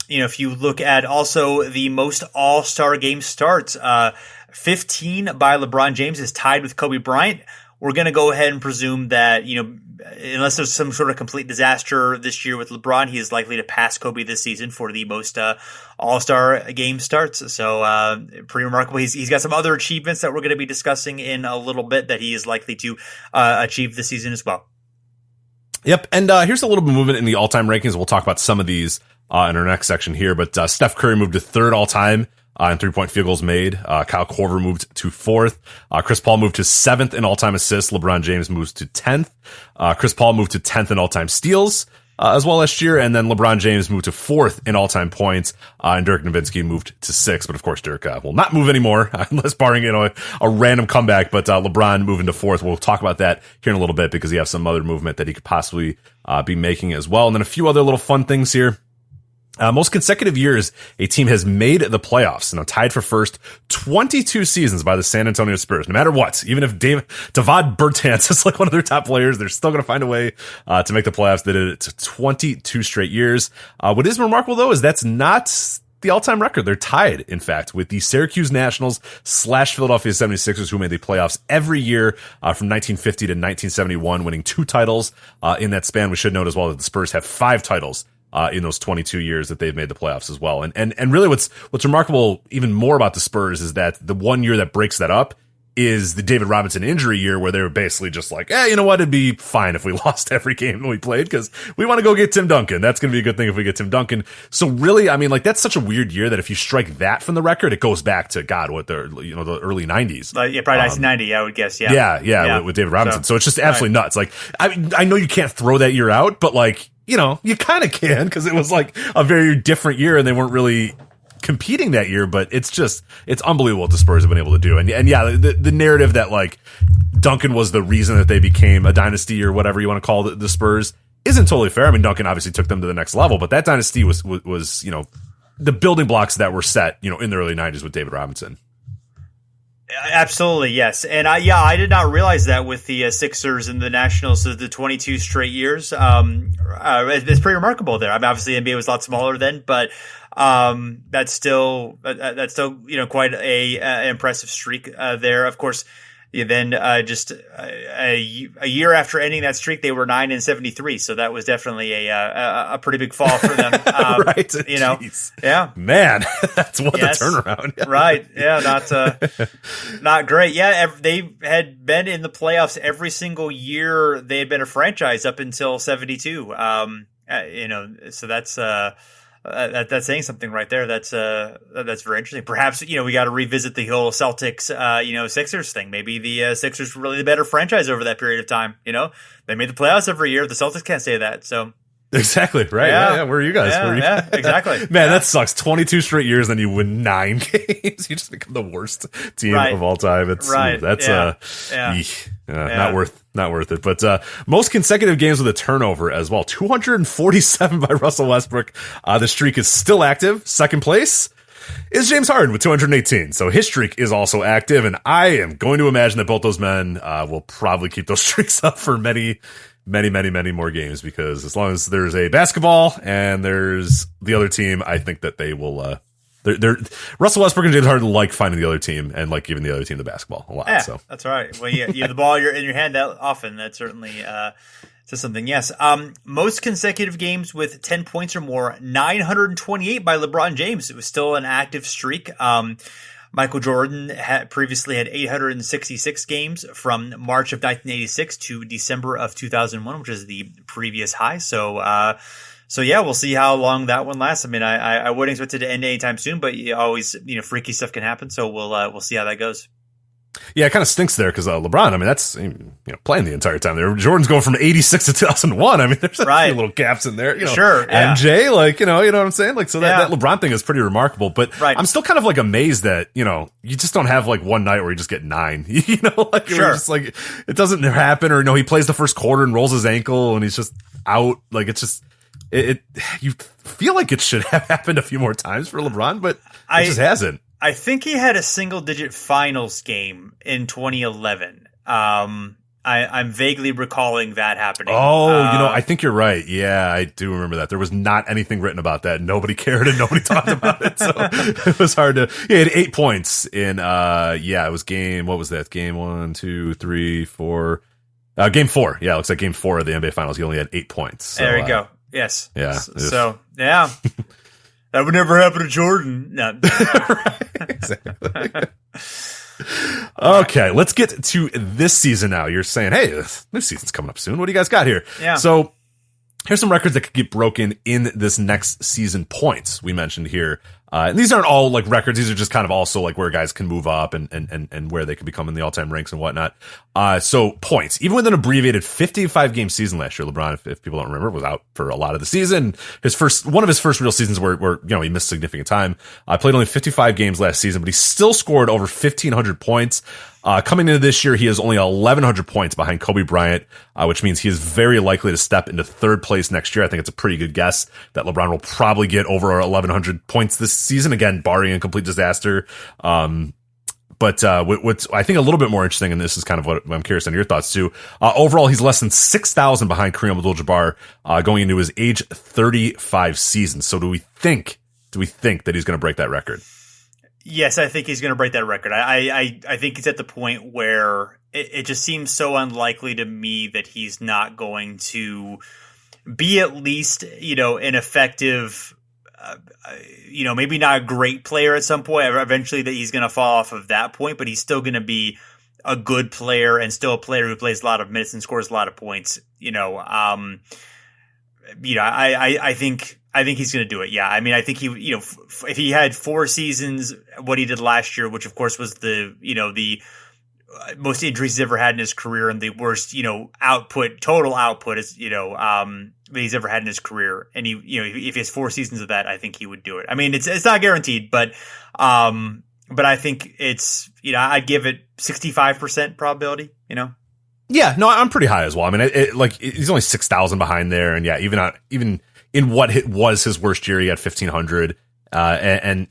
if you look at also the most All-Star game starts, 15 by LeBron James is tied with Kobe Bryant. We're going to go ahead and presume that, unless there's some sort of complete disaster this year with LeBron, he is likely to pass Kobe this season for the most All-Star game starts. So pretty remarkable. He's got some other achievements that we're going to be discussing in a little bit that he is likely to achieve this season as well. Yep. And here's a little bit of movement in the all-time rankings. We'll talk about some of these in our next section here. But Steph Curry moved to 3rd all-time in 3-point field goals made. Kyle Korver moved to 4th. Chris Paul moved to 7th in all-time assists. LeBron James moves to 10th. Chris Paul moved to 10th in all-time steals as well last year. And then LeBron James moved to 4th in all-time points. And Dirk Nowitzki moved to 6th. But of course, Dirk will not move anymore unless barring a random comeback. But LeBron moving to 4th. We'll talk about that here in a little bit because he has some other movement that he could possibly be making as well. And then a few other little fun things here. Most consecutive years a team has made the playoffs, tied for first 22 seasons by the San Antonio Spurs. No matter what, even if Davad Bertans is like one of their top players, they're still going to find a way to make the playoffs. They did it to 22 straight years. What is remarkable though is that's not the all-time record. They're tied, in fact, with the Syracuse Nationals / Philadelphia 76ers, who made the playoffs every year from 1950 to 1971, winning 2 titles in that span. We should note as well that the Spurs have 5 titles in those 22 years that they've made the playoffs as well. And really what's remarkable even more about the Spurs is that the one year that breaks that up is the David Robinson injury year, where they were basically just like, you know what, it'd be fine if we lost every game that we played because we want to go get Tim Duncan. That's going to be a good thing if we get Tim Duncan. So really, I mean, like, that's such a weird year that if you strike that from the record, it goes back to, God, what the early 90s. Yeah, probably 1990, I would guess. Yeah. With David Robinson. So it's just absolutely nuts. Like, I know you can't throw that year out, but like, you know, you kind of can because it was like a very different year and they weren't really competing that year, but it's unbelievable what the Spurs have been able to do. And yeah, the narrative that like Duncan was the reason that they became a dynasty or whatever you want to call the Spurs isn't totally fair. I mean, Duncan obviously took them to the next level, but that dynasty was you know, the building blocks that were set, you know, in the early 90s with David Robinson. Absolutely, yes. And I did not realize that with the Sixers and the Nationals, the 22 straight years. It's pretty remarkable there. I mean, obviously the NBA was a lot smaller then, but that's still you know, quite an impressive streak there. Of course, then just a year after ending that streak, they were 9-73. So that was definitely a pretty big fall for them. Right. You know, Jeez. yeah, man, that's what the turnaround. Right. Yeah. Not great. Yeah. They had been in the playoffs every single year. They had been a franchise up until 72. You know, so that's saying something right there. That's very interesting. Perhaps, you know, we got to revisit the whole Celtics, Sixers thing. Maybe the Sixers were really the better franchise over that period of time. You know, they made the playoffs every year. The Celtics can't say that. So exactly right. Yeah. Where are you guys? Yeah, exactly. Man, that sucks. 22 straight years, then you win 9 games. You just become the worst team of all time. It's that's not worth it. But most consecutive games with a turnover as well. 247 by Russell Westbrook. The streak is still active. Second place is James Harden with 218. So his streak is also active, and I am going to imagine that both those men will probably keep those streaks up for many more games, because as long as there's a basketball and there's the other team, I think that they will they're Russell Westbrook and James Harden like finding the other team and like giving the other team the basketball a lot. Yeah, so that's right. Well, you have the ball in your hand that often. That certainly says something. Yes. Most consecutive games with 10 points or more, 928 by LeBron James. It was still an active streak. Michael Jordan previously had 866 games from March of 1986 to December of 2001, which is the previous high. So yeah, we'll see how long that one lasts. I mean, I wouldn't expect it to end anytime soon, but you always, you know, freaky stuff can happen. So we'll see how that goes. Yeah, it kind of stinks there because LeBron, I mean, that's, you know, playing the entire time there. Jordan's going from 86 to 2001. I mean, there's a few little gaps in there. You know, sure. Yeah. MJ, like, you know what I'm saying? Like, so that LeBron thing is pretty remarkable. But I'm still kind of like amazed that, you know, you just don't have like one night where you just get 9. You know, like, just like it doesn't happen, or no, he plays the first quarter and rolls his ankle and he's just out. Like, it's just you feel like it should have happened a few more times for LeBron, but it just hasn't. I think he had a single-digit finals game in 2011. I'm vaguely recalling that happening. Oh, you know, I think you're right. Yeah, I do remember that. There was not anything written about that. Nobody cared and nobody talked about it. So it was hard to. He had 8 points in. It was game. What was that? Game 1, 2, 3, 4. Game 4. Yeah, it looks like game 4 of the NBA Finals. He only had 8 points. So, there you go. Yes. Yeah. So yeah. That would never happen to Jordan. No. Exactly. Okay, let's get to this season now. You're saying, hey, this new season's coming up soon. What do you guys got here? Yeah. So here's some records that could get broken in this next season. Points we mentioned here. And these aren't all like records. These are just kind of also like where guys can move up and where they can become in the all-time ranks and whatnot. So points, even with an abbreviated 55 game season last year, LeBron, if people don't remember, was out for a lot of the season. One of his first real seasons where you know, he missed significant time. Played only 55 games last season, but he still scored over 1,500 points. Coming into this year, he is only 1,100 points behind Kobe Bryant, which means he is very likely to step into third place next year. I think it's a pretty good guess that LeBron will probably get over 1,100 points this season, again, barring a complete disaster. But what's I think a little bit more interesting, and this is kind of what I'm curious on your thoughts too. Overall, he's less than 6,000 behind Kareem Abdul-Jabbar going into his age 35 season. So do we think do we think that he's going to break that record? Yes, I think he's going to break that record. I think he's at the point where it just seems so unlikely to me that he's not going to be at least, an effective, maybe not a great player at some point. Eventually that he's going to fall off of that point, but he's still going to be a good player and still a player who plays a lot of minutes and scores a lot of points. I think he's going to do it. Yeah. I mean, I think if he had 4 seasons, what he did last year, which of course was the most injuries he's ever had in his career and the worst, total output is, that he's ever had in his career. And if he has 4 seasons of that, I think he would do it. I mean, it's not guaranteed, but I think it's, I'd give it 65% probability, Yeah, no, I'm pretty high as well. I mean, he's only 6,000 behind there. And yeah, even in what was his worst year, he had 1,500. And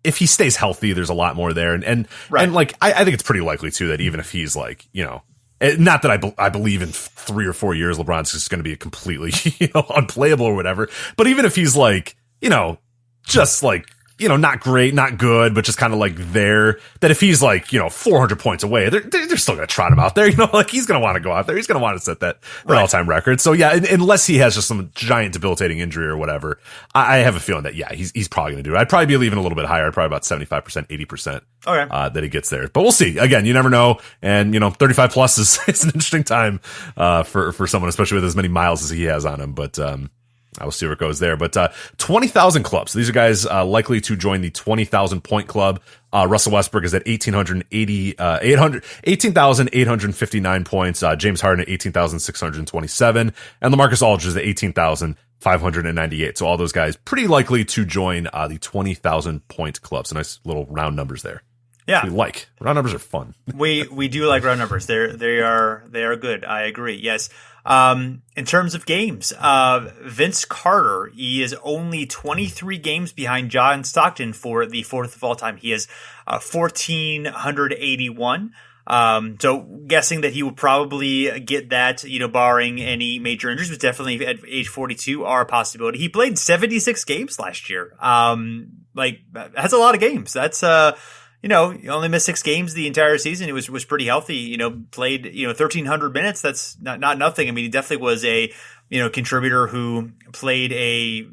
if he stays healthy, there's a lot more there. And I think it's pretty likely too that even if he's not that I believe in 3 or 4 years, LeBron's just going to be a completely, unplayable or whatever. But even if he's just not great, not good, but just kind of there, that if he's 400 points away, they're still going to trot him out there. He's going to want to go out there. He's going to want to set that all-time record. So yeah, unless he has just some giant debilitating injury or whatever, I have a feeling that, yeah, he's probably going to do it. I'd probably be leaving a little bit higher. I'd probably about 75%, 80%. Okay. That he gets there, but we'll see. Again, you never know. And 35 plus is an interesting time, for someone, especially with as many miles as he has on him. But, I will see where it goes there. But 20,000 clubs. These are guys likely to join the 20,000 point club. Russell Westbrook is at 18,859 points. James Harden at 18,627. And LaMarcus Aldridge is at 18,598. So all those guys pretty likely to join the 20,000 point club. So nice little round numbers there. Yeah, we like round numbers are fun. we do like round numbers. They are good. I agree. Yes. In terms of games, Vince Carter, he is only 23 games behind John Stockton for the 4th of all time. He is 1,481. So guessing that he would probably get that, barring any major injuries, but definitely at age 42 are a possibility. He played 76 games last year. That's a lot of games. That's, he only missed 6 games the entire season. He was pretty healthy, played, 1,300 minutes. That's not nothing. I mean, he definitely was a, contributor who played he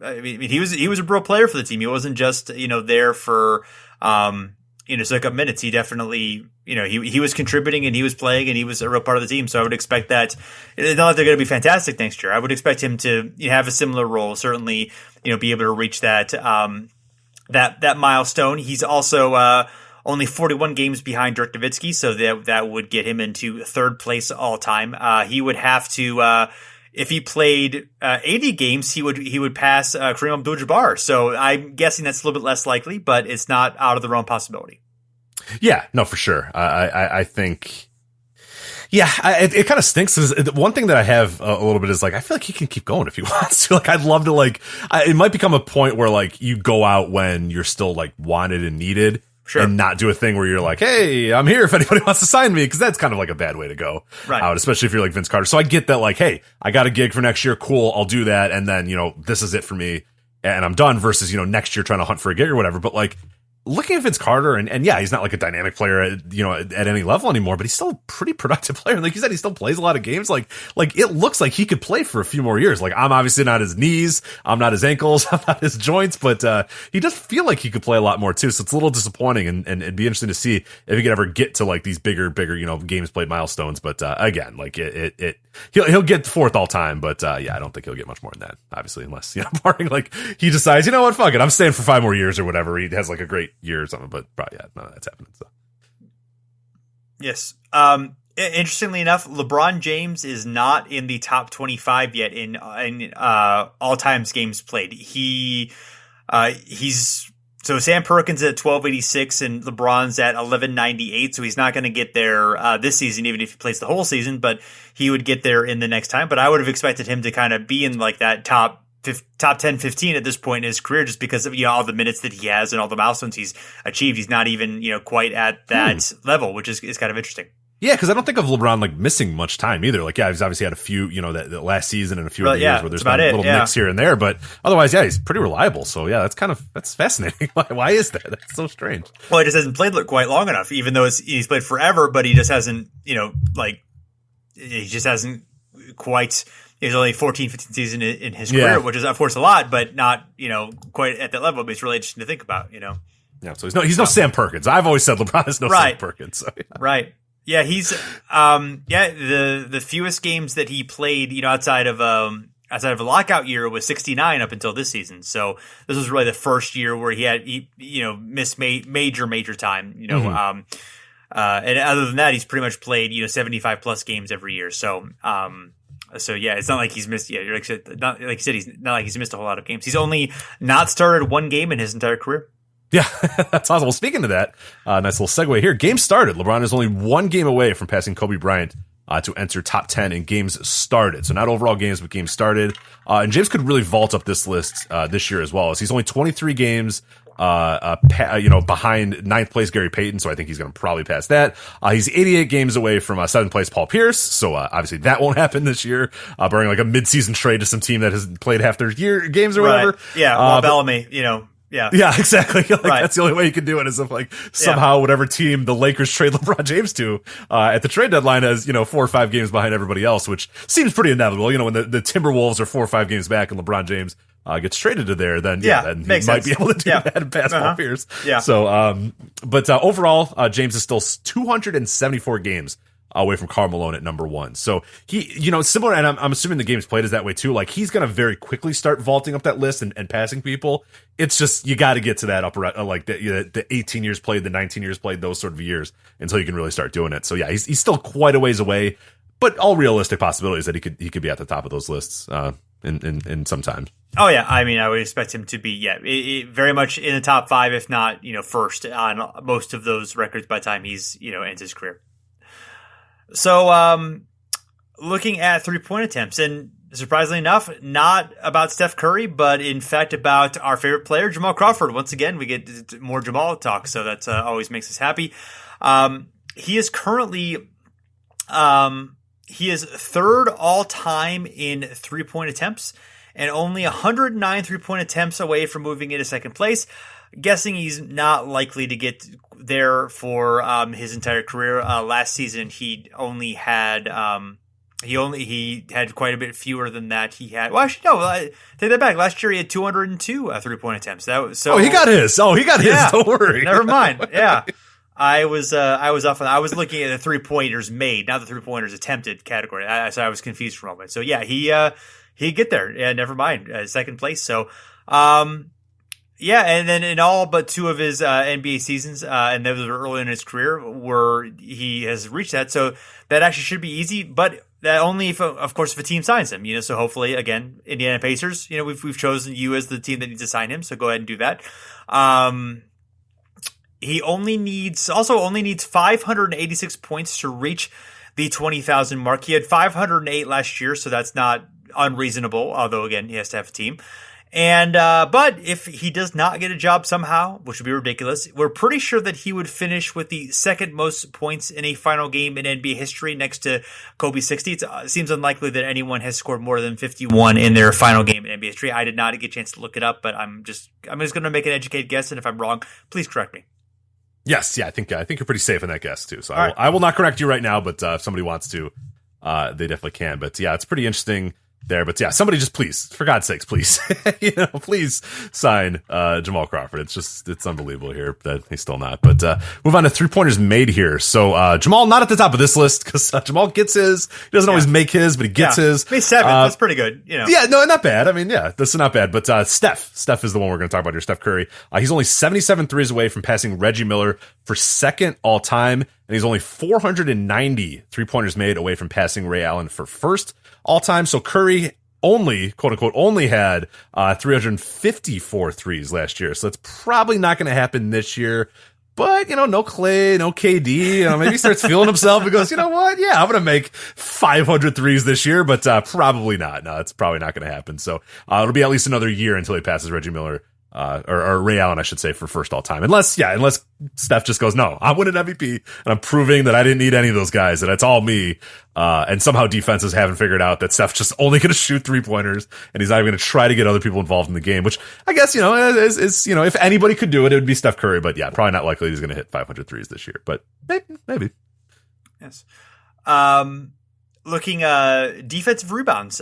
was a real player for the team. He wasn't just, there for, soak up minutes. He definitely, he was contributing and he was playing and he was a real part of the team. So I would expect that, not that they're going to be fantastic next year. I would expect him to have a similar role, certainly, be able to reach that, that milestone. He's also only 41 games behind Dirk Nowitzki, so that would get him into 3rd place all time. He would have to, if he played 80 games, he would pass Kareem Abdul-Jabbar. So I'm guessing that's a little bit less likely, but it's not out of the realm possibility. Yeah, no, for sure. I think. Yeah, it kind of stinks. One thing that I have a little bit is I feel like he can keep going if he wants to. I'd love to it might become a point where you go out when you're still wanted and needed. Sure. And not do a thing where you're hey, I'm here if anybody wants to sign me, because that's kind of a bad way to go out, especially if you're Vince Carter. So I get that hey, I got a gig for next year. Cool. I'll do that. And then, this is it for me and I'm done versus, next year trying to hunt for a gig or whatever. But looking at Vince Carter, and yeah, he's not a dynamic player at any level anymore, but he's still a pretty productive player. Like you said, he still plays a lot of games. Like it looks like he could play for a few more years. I'm obviously not his knees, I'm not his ankles, I'm not his joints, but he does feel like he could play a lot more too. So it's a little disappointing, and it'd be interesting to see if he could ever get to these bigger games played milestones. But again, he'll get 4th all time, but yeah, I don't think he'll get much more than that. Obviously, unless barring he decides, you know what, fuck it, I'm staying for 5 more years or whatever. He has a great year or something, but probably none of that's happening. So yes. Interestingly enough, LeBron James is not in the top 25 yet in all times games played. He's so Sam Perkins at 1286 and LeBron's at 1198. So he's not going to get there this season, even if he plays the whole season. But he would get there in the next time. But I would have expected him to kind of be in that top 10, 15 at this point in his career, just because of all the minutes that he has and all the milestones he's achieved. He's not even quite at that level, which is kind of interesting. Yeah, because I don't think of LeBron like missing much time either. Like, yeah, he's obviously had a few, that last season and a few other years where there's been little nicks here and there, but otherwise, yeah, he's pretty reliable. So yeah, that's fascinating. Why is that? That's so strange. Well, he just hasn't played quite long enough, even though he's played forever, but he just hasn't, he just hasn't quite. He's only 14, 15 seasons in his career, which is of course a lot, but not quite at that level. But it's really interesting to think about. Yeah, so he's no Sam Perkins. I've always said LeBron is no Sam Perkins. So, yeah. Right. Yeah, he's the fewest games that he played, outside of a lockout year was 69 up until this season. So this was really the first year where he missed major time. And other than that, he's pretty much played 75 plus games every year. So yeah, it's not like he's missed. Yeah, like you said, he's not like he's missed a whole lot of games. He's only not started one game in his entire career. Yeah, that's awesome. Well, speaking of that, nice little segue here. Game started. LeBron is only one game away from passing Kobe Bryant to enter top 10 in games started. So not overall games, but games started. And James could really vault up this list this year as well. As he's only 23 games behind ninth place Gary Payton, so I think he's going to probably pass that. He's 88 games away from seventh place Paul Pierce, so obviously that won't happen this year, barring like a midseason trade to some team that hasn't played half their games or whatever. Yeah, well, Bellamy, Yeah, exactly. That's the only way you can do it, is if somehow whatever team the Lakers trade LeBron James to at the trade deadline has 4 or 5 games behind everybody else, which seems pretty inevitable. When the Timberwolves are 4 or 5 games back and LeBron James gets traded to there, then then he might be able to do that and pass Paul Pierce. Yeah. So, but overall, James is still 274 games away from Karl Malone at number 1. So he, similar, and I'm assuming the game's played is that way too. Like, he's going to very quickly start vaulting up that list and passing people. It's just, you got to get to that upper, the 18 years played, the 19 years played, those sort of years until you can really start doing it. So yeah, he's still quite a ways away, but all realistic possibilities that he could be at the top of those lists, in some time. Oh yeah. I mean, I would expect him to be, very much in the top 5, if not, first on most of those records by the time he's, ends his career. So, looking at 3-point attempts, and surprisingly enough, not about Steph Curry, but in fact about our favorite player, Jamal Crawford. Once again, we get more Jamal talk, so that always makes us happy. He is currently, he is third all time in 3-point attempts, and only 109 3-point attempts away from moving into second place. Guessing he's not likely to get there for his entire career. Last season, he had quite a bit fewer than that. He had, well, actually, no, take that back. Last year, he had 202 3-point attempts. That was so. He got his. Yeah, don't worry. Never mind. Yeah, I was off on. I was looking at the 3-pointers made, not the 3-pointers attempted category. So I was confused for a moment. So yeah, he'd get there. Yeah, never mind. Second place. So. Yeah, and then in all but 2 of his NBA seasons, and those were early in his career, where he has reached that. So that actually should be easy, but that only if a team signs him. So hopefully, again, Indiana Pacers. We've chosen you as the team that needs to sign him, so go ahead and do that. He only needs 586 points to reach the 20,000 mark. He had 508 last year, so that's not unreasonable. Although again, he has to have a team. And, but if he does not get a job somehow, which would be ridiculous, we're pretty sure that he would finish with the second most points in a final game in NBA history next to Kobe's 60. It seems unlikely that anyone has scored more than 51 in their final game in NBA history. I did not get a chance to look it up, but I'm just going to make an educated guess. And if I'm wrong, please correct me. Yes. Yeah. I think you're pretty safe in that guess too. So I will not correct you right now, but, if somebody wants to, they definitely can. But yeah, it's pretty interesting there, but yeah, somebody just please, for God's sakes, please, please sign Jamal Crawford. It's unbelievable here that he's still not. But move on to 3-pointers made here. So Jamal not at the top of this list because Jamal gets his. He doesn't always make his, but he gets his. He's 7. That's pretty good. Yeah, no, not bad. I mean, yeah, that's not bad. But Steph is the one we're going to talk about here. Steph Curry. He's only 77 threes away from passing Reggie Miller for second all time, and he's only 490 3-pointers made away from passing Ray Allen for first all time. So Curry only, quote unquote, had 354 threes last year. So that's probably not going to happen this year. But, no Clay, no KD. Maybe he starts feeling himself and goes, you know what? Yeah, I'm going to make 500 threes this year, but probably not. No, it's probably not going to happen. So it'll be at least another year until he passes Reggie Miller or Ray Allen, I should say, for first all time. Unless Steph just goes, no, I'm winning MVP and I'm proving that I didn't need any of those guys, that it's all me. And somehow defenses haven't figured out that Steph's just only going to shoot 3-pointers and he's not even going to try to get other people involved in the game, which I guess, is if anybody could do it, it would be Steph Curry. But yeah, probably not likely he's going to hit 500 threes this year, but maybe. Yes. Looking defensive rebounds.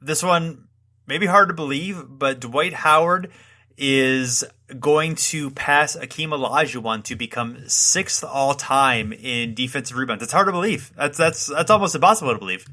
This one maybe hard to believe, but Dwight Howard is going to pass Akeem Olajuwon to become 6th all time in defensive rebounds. It's hard to believe. That's almost impossible to believe.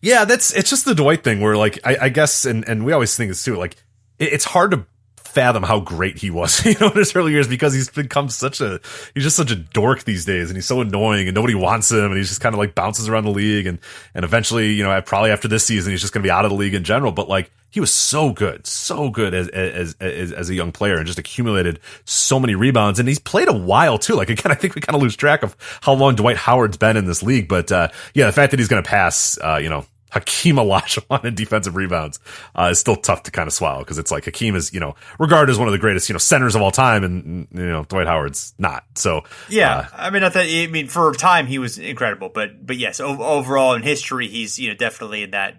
Yeah, it's just the Dwight thing where, like, I guess, and we always think this too, like, it's hard to fathom how great he was, in his early years, because he's become he's just such a dork these days, and he's so annoying and nobody wants him, and he's just kind of like bounces around the league, and eventually, probably after this season, he's just going to be out of the league in general. But like, he was so good as a young player, and just accumulated so many rebounds, and he's played a while too. Like, again, I think we kind of lose track of how long Dwight Howard's been in this league, but the fact that he's going to pass, Hakeem Olajuwon in defensive rebounds is still tough to kind of swallow, because it's like Hakeem is, regarded as one of the greatest, centers of all time, and Dwight Howard's not. So yeah, for a time he was incredible, but yes, overall in history he's definitely in that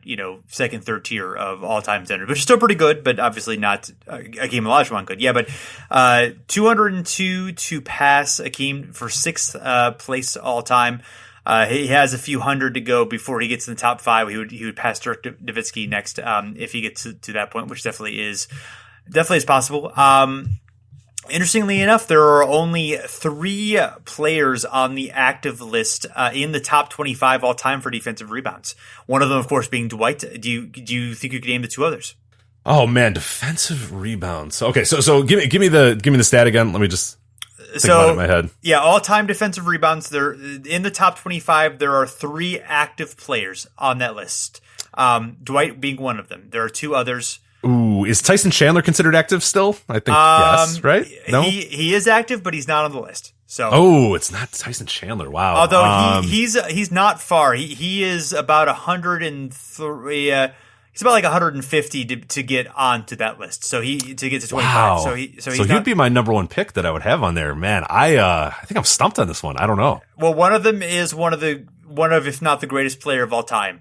second, third tier of all time centers, which is still pretty good, but obviously not Hakeem Olajuwon good. Yeah, but 202 to pass Hakeem for 6th place all time. He has a few hundred to go before he gets in the top 5. He would pass Dirk Nowitzki next if he gets to that point, which definitely is possible. Interestingly enough, there are only 3 players on the active list in the top 25 all time for defensive rebounds. One of them, of course, being Dwight. Do you think you could name the 2 others? Oh man, defensive rebounds. Okay, so give me the stat again. Let me just think about it in my head. Yeah, all-time defensive rebounds. They're in the top 25. There are 3 active players on that list. Dwight being one of them. There are 2 others. Ooh, is Tyson Chandler considered active still? I think yes, right? No, he is active, but he's not on the list. So it's not Tyson Chandler. Wow. Although he's not far. He is about 103. He's about like 150 to get onto that list. So to get to 25. Wow. So he'd be my number 1 pick that I would have on there. Man, I think I'm stumped on this one. I don't know. Well, one of them is one of if not the greatest player of all time.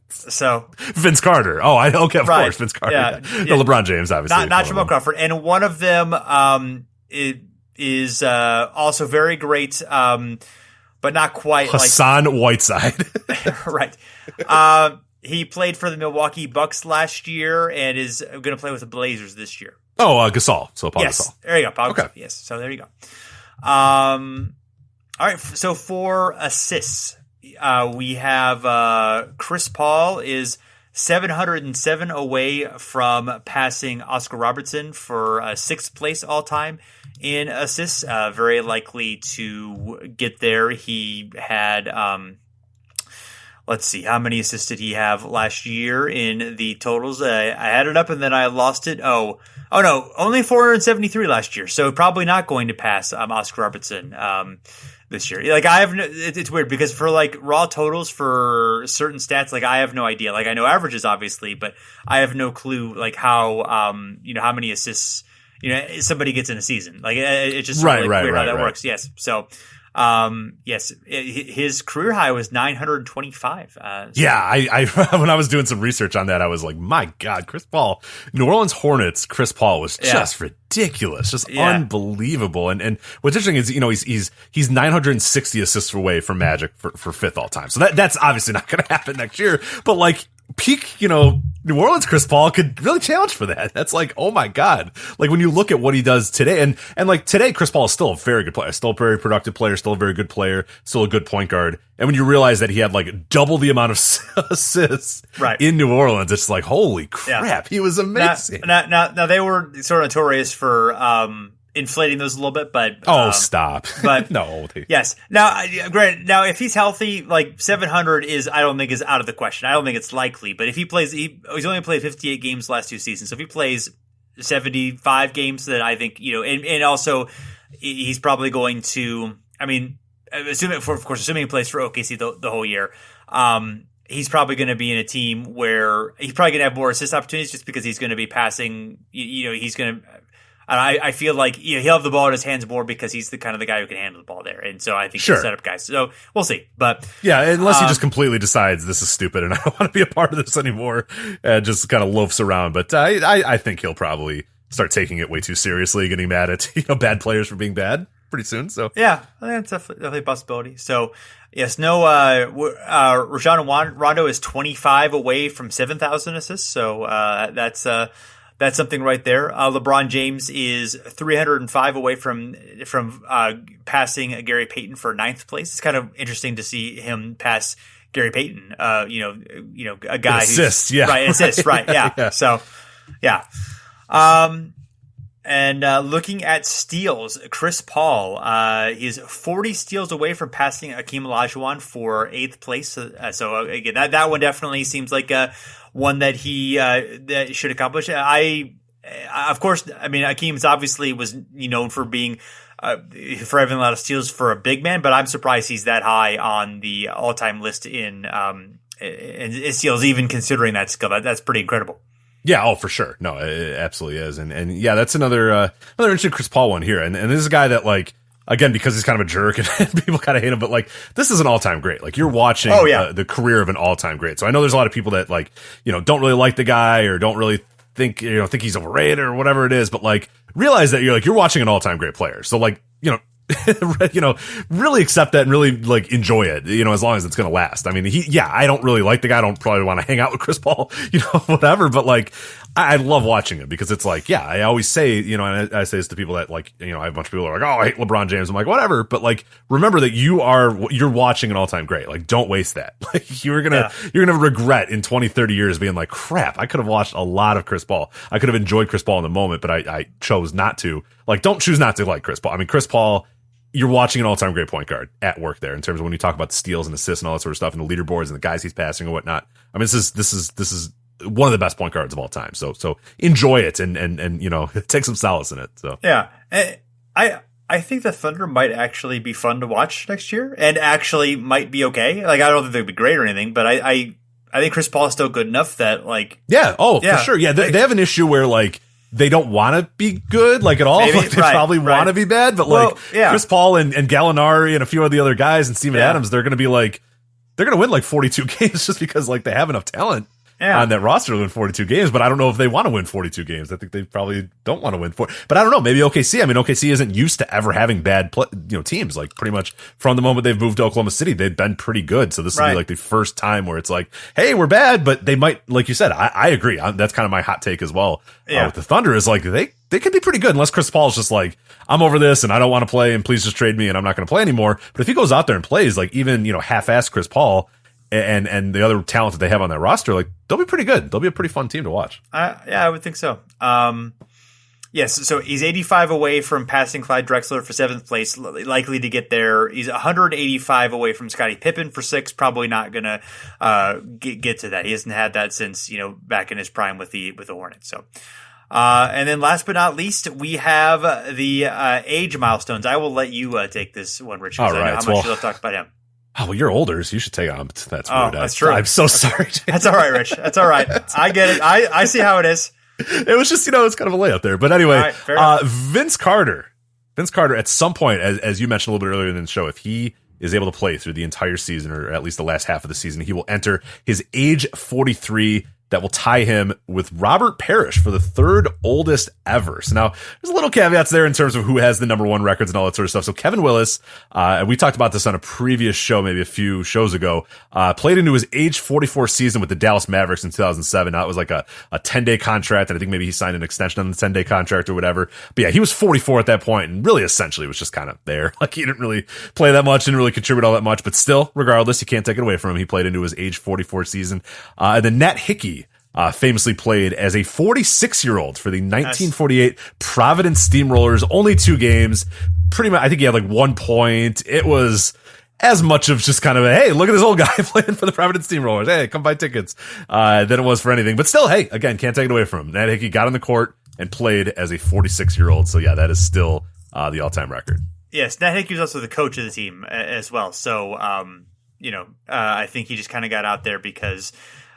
So Vince Carter. Oh, of course, Vince Carter. Yeah. No, LeBron James, obviously. Not Jamal Crawford. And one of them is also very great, but not quite Hassan Whiteside. Right. He played for the Milwaukee Bucks last year and is going to play with the Blazers this year. Oh, Gasol. So Paul Gasol. There you go. Paul Gasol. Yes. So there you go. All right. So for assists, we have Chris Paul is 707 away from passing Oscar Robertson for 6th place all time in assists. Very likely to get there. He had let's see, how many assists did he have last year in the totals? I had it up and then I lost it. Oh no, only 473 last year. So probably not going to pass Oscar Robertson this year. Like it's weird because for like raw totals for certain stats, like I have no idea. Like I know averages obviously, but I have no clue like how how many assists somebody gets in a season. Like it's just weird how that works. Yes, so. Yes, his career high was 925. I when I was doing some research on that, I was like, my God, Chris Paul, New Orleans Hornets, Chris Paul was just ridiculous, just unbelievable. And what's interesting is, he's 960 assists away from Magic for 5th all time. So that's obviously not going to happen next year, but like peak, New Orleans Chris Paul could really challenge for that. That's like, oh my God. Like when you look at what he does today and like today, Chris Paul is still a very good player, still a very productive player, still a very good player, still a good point guard. And when you realize that he had like double the amount of assists in New Orleans, it's like, holy crap, he was amazing. Now they were sort of notorious for, inflating those a little bit, but stop. But no, yes. Now, granted, now if he's healthy, like 700 I don't think is out of the question. I don't think it's likely. But if he plays, he's only played 58 games the last 2 seasons. So if he plays 75 games, then I think and also he's probably going to. I mean, assuming he plays for OKC the whole year. he's probably going to be in a team where he's probably going to have more assist opportunities just because he's going to be passing. He's going to. And I feel like he'll have the ball in his hands more because he's the kind of the guy who can handle the ball there. And so I think he'll set up guys. So we'll see. But yeah, unless he just completely decides this is stupid and I don't want to be a part of this anymore and just kind of loafs around. But I think he'll probably start taking it way too seriously, getting mad at bad players for being bad pretty soon. So yeah, that's definitely a possibility. So yes, Rajon Rondo is 25 away from 7,000 assists. So that's something right there. LeBron James is 305 away from passing Gary Payton for 9th place. It's kind of interesting to see him pass Gary Payton. A guy assists, right, yeah. So, yeah. And looking at steals, Chris Paul is 40 steals away from passing Akeem Olajuwon for 8th place. So again, that one definitely seems like one that he that should accomplish. Of course, Akeem's obviously was known for being for having a lot of steals for a big man, but I'm surprised he's that high on the all-time list in steals, even considering that skill. That's pretty incredible. Yeah, oh, for sure. No, it absolutely is. And yeah, that's another interesting Chris Paul one here. And this is a guy that, like, again, because he's kind of a jerk and people kind of hate him, but like, this is an all-time great. Like, you're watching the career of an all-time great. So I know there's a lot of people that, like, don't really like the guy or don't really think he's overrated or whatever it is, but like, realize that you're watching an all-time great player. So like, really accept that and really like enjoy it, as long as it's going to last. I mean, I don't really like the guy. I don't probably want to hang out with Chris Paul, whatever, but like, I love watching him because it's like, yeah, I always say, and I say this to people that like, I have a bunch of people that are like, oh, I hate LeBron James. I'm like, whatever. But like, remember that you're watching an all-time great. Like, don't waste that. Like, you're going to regret in 20, 30 years being like, crap, I could have watched a lot of Chris Paul. I could have enjoyed Chris Paul in the moment, but I chose not to. Like, don't choose not to like Chris Paul. I mean, Chris Paul, you're watching an all-time great point guard at work there in terms of when you talk about the steals and assists and all that sort of stuff and the leaderboards and the guys he's passing and whatnot. I mean, this is one of the best point guards of all time. So enjoy it and take some solace in it. So yeah, I think the Thunder might actually be fun to watch next year and actually might be okay. Like, I don't think they'd be great or anything, but I think Chris Paul is still good enough that like for sure. Yeah, they have an issue where like they don't want to be good, like, at all. Maybe, like, they probably want to be bad, but Chris Paul and Gallinari and a few of the other guys and Steven Adams, they're going to be like, they're going to win like 42 games just because like they have enough talent on that roster to win 42 games. But I don't know if they want to win 42 games. I think they probably don't want to win but I don't know. Maybe OKC. I mean, OKC isn't used to ever having bad teams. Like, pretty much from the moment they've moved to Oklahoma City, they've been pretty good. So this will be like the first time where it's like, hey, we're bad, but they might, like you said, I agree. That's kind of my hot take as well. With the Thunder is like, they could be pretty good unless Chris Paul's just like, I'm over this and I don't want to play and please just trade me and I'm not going to play anymore. But if he goes out there and plays like even, half-ass Chris Paul and the other talent that they have on that roster, like, they'll be pretty good. They'll be a pretty fun team to watch. I would think so. Yes, so he's 85 away from passing Clyde Drexler for 7th place, likely to get there. He's 185 away from Scottie Pippen for 6th, probably not going to get to that. He hasn't had that since, back in his prime with the Hornets. So, and then last but not least, we have the age milestones. I will let you take this one, Rich, because I know how much you love to talk about him. Oh, well, you're older, so you should take on. That's rude. That's true. I'm so sorry. That's all right, Rich. That's all right. I get it. I see how it is. It was just, it's kind of a layup there. But anyway, Vince Carter, at some point, as you mentioned a little bit earlier in the show, if he is able to play through the entire season, or at least the last half of the season, he will enter his age 43. That will tie him with Robert Parrish for the 3rd oldest ever. So now there's a little caveats there in terms of who has the number 1 records and all that sort of stuff. So Kevin Willis, and we talked about this on a previous show, maybe a few shows ago, played into his age 44 season with the Dallas Mavericks in 2007. Now it was like a 10-day contract, and I think maybe he signed an extension on the 10-day contract or whatever. But yeah, he was 44 at that point, and really essentially was just kind of there. Like, he didn't really play that much, didn't really contribute all that much, but still, regardless, you can't take it away from him. He played into his age 44 season. And then Nat Hickey, famously played as a 46-year-old for the 1948 Providence Steamrollers. Only 2 games. Pretty much, I think he had like 1 point. It was as much of just kind of a, hey, look at this old guy playing for the Providence Steamrollers. Hey, come buy tickets. Than it was for anything. But still, hey, again, can't take it away from him. Nat Hickey got on the court and played as a 46-year-old. So yeah, that is still the all-time record. Yes, Nat Hickey was also the coach of the team as well. So, I think he just kind of got out there because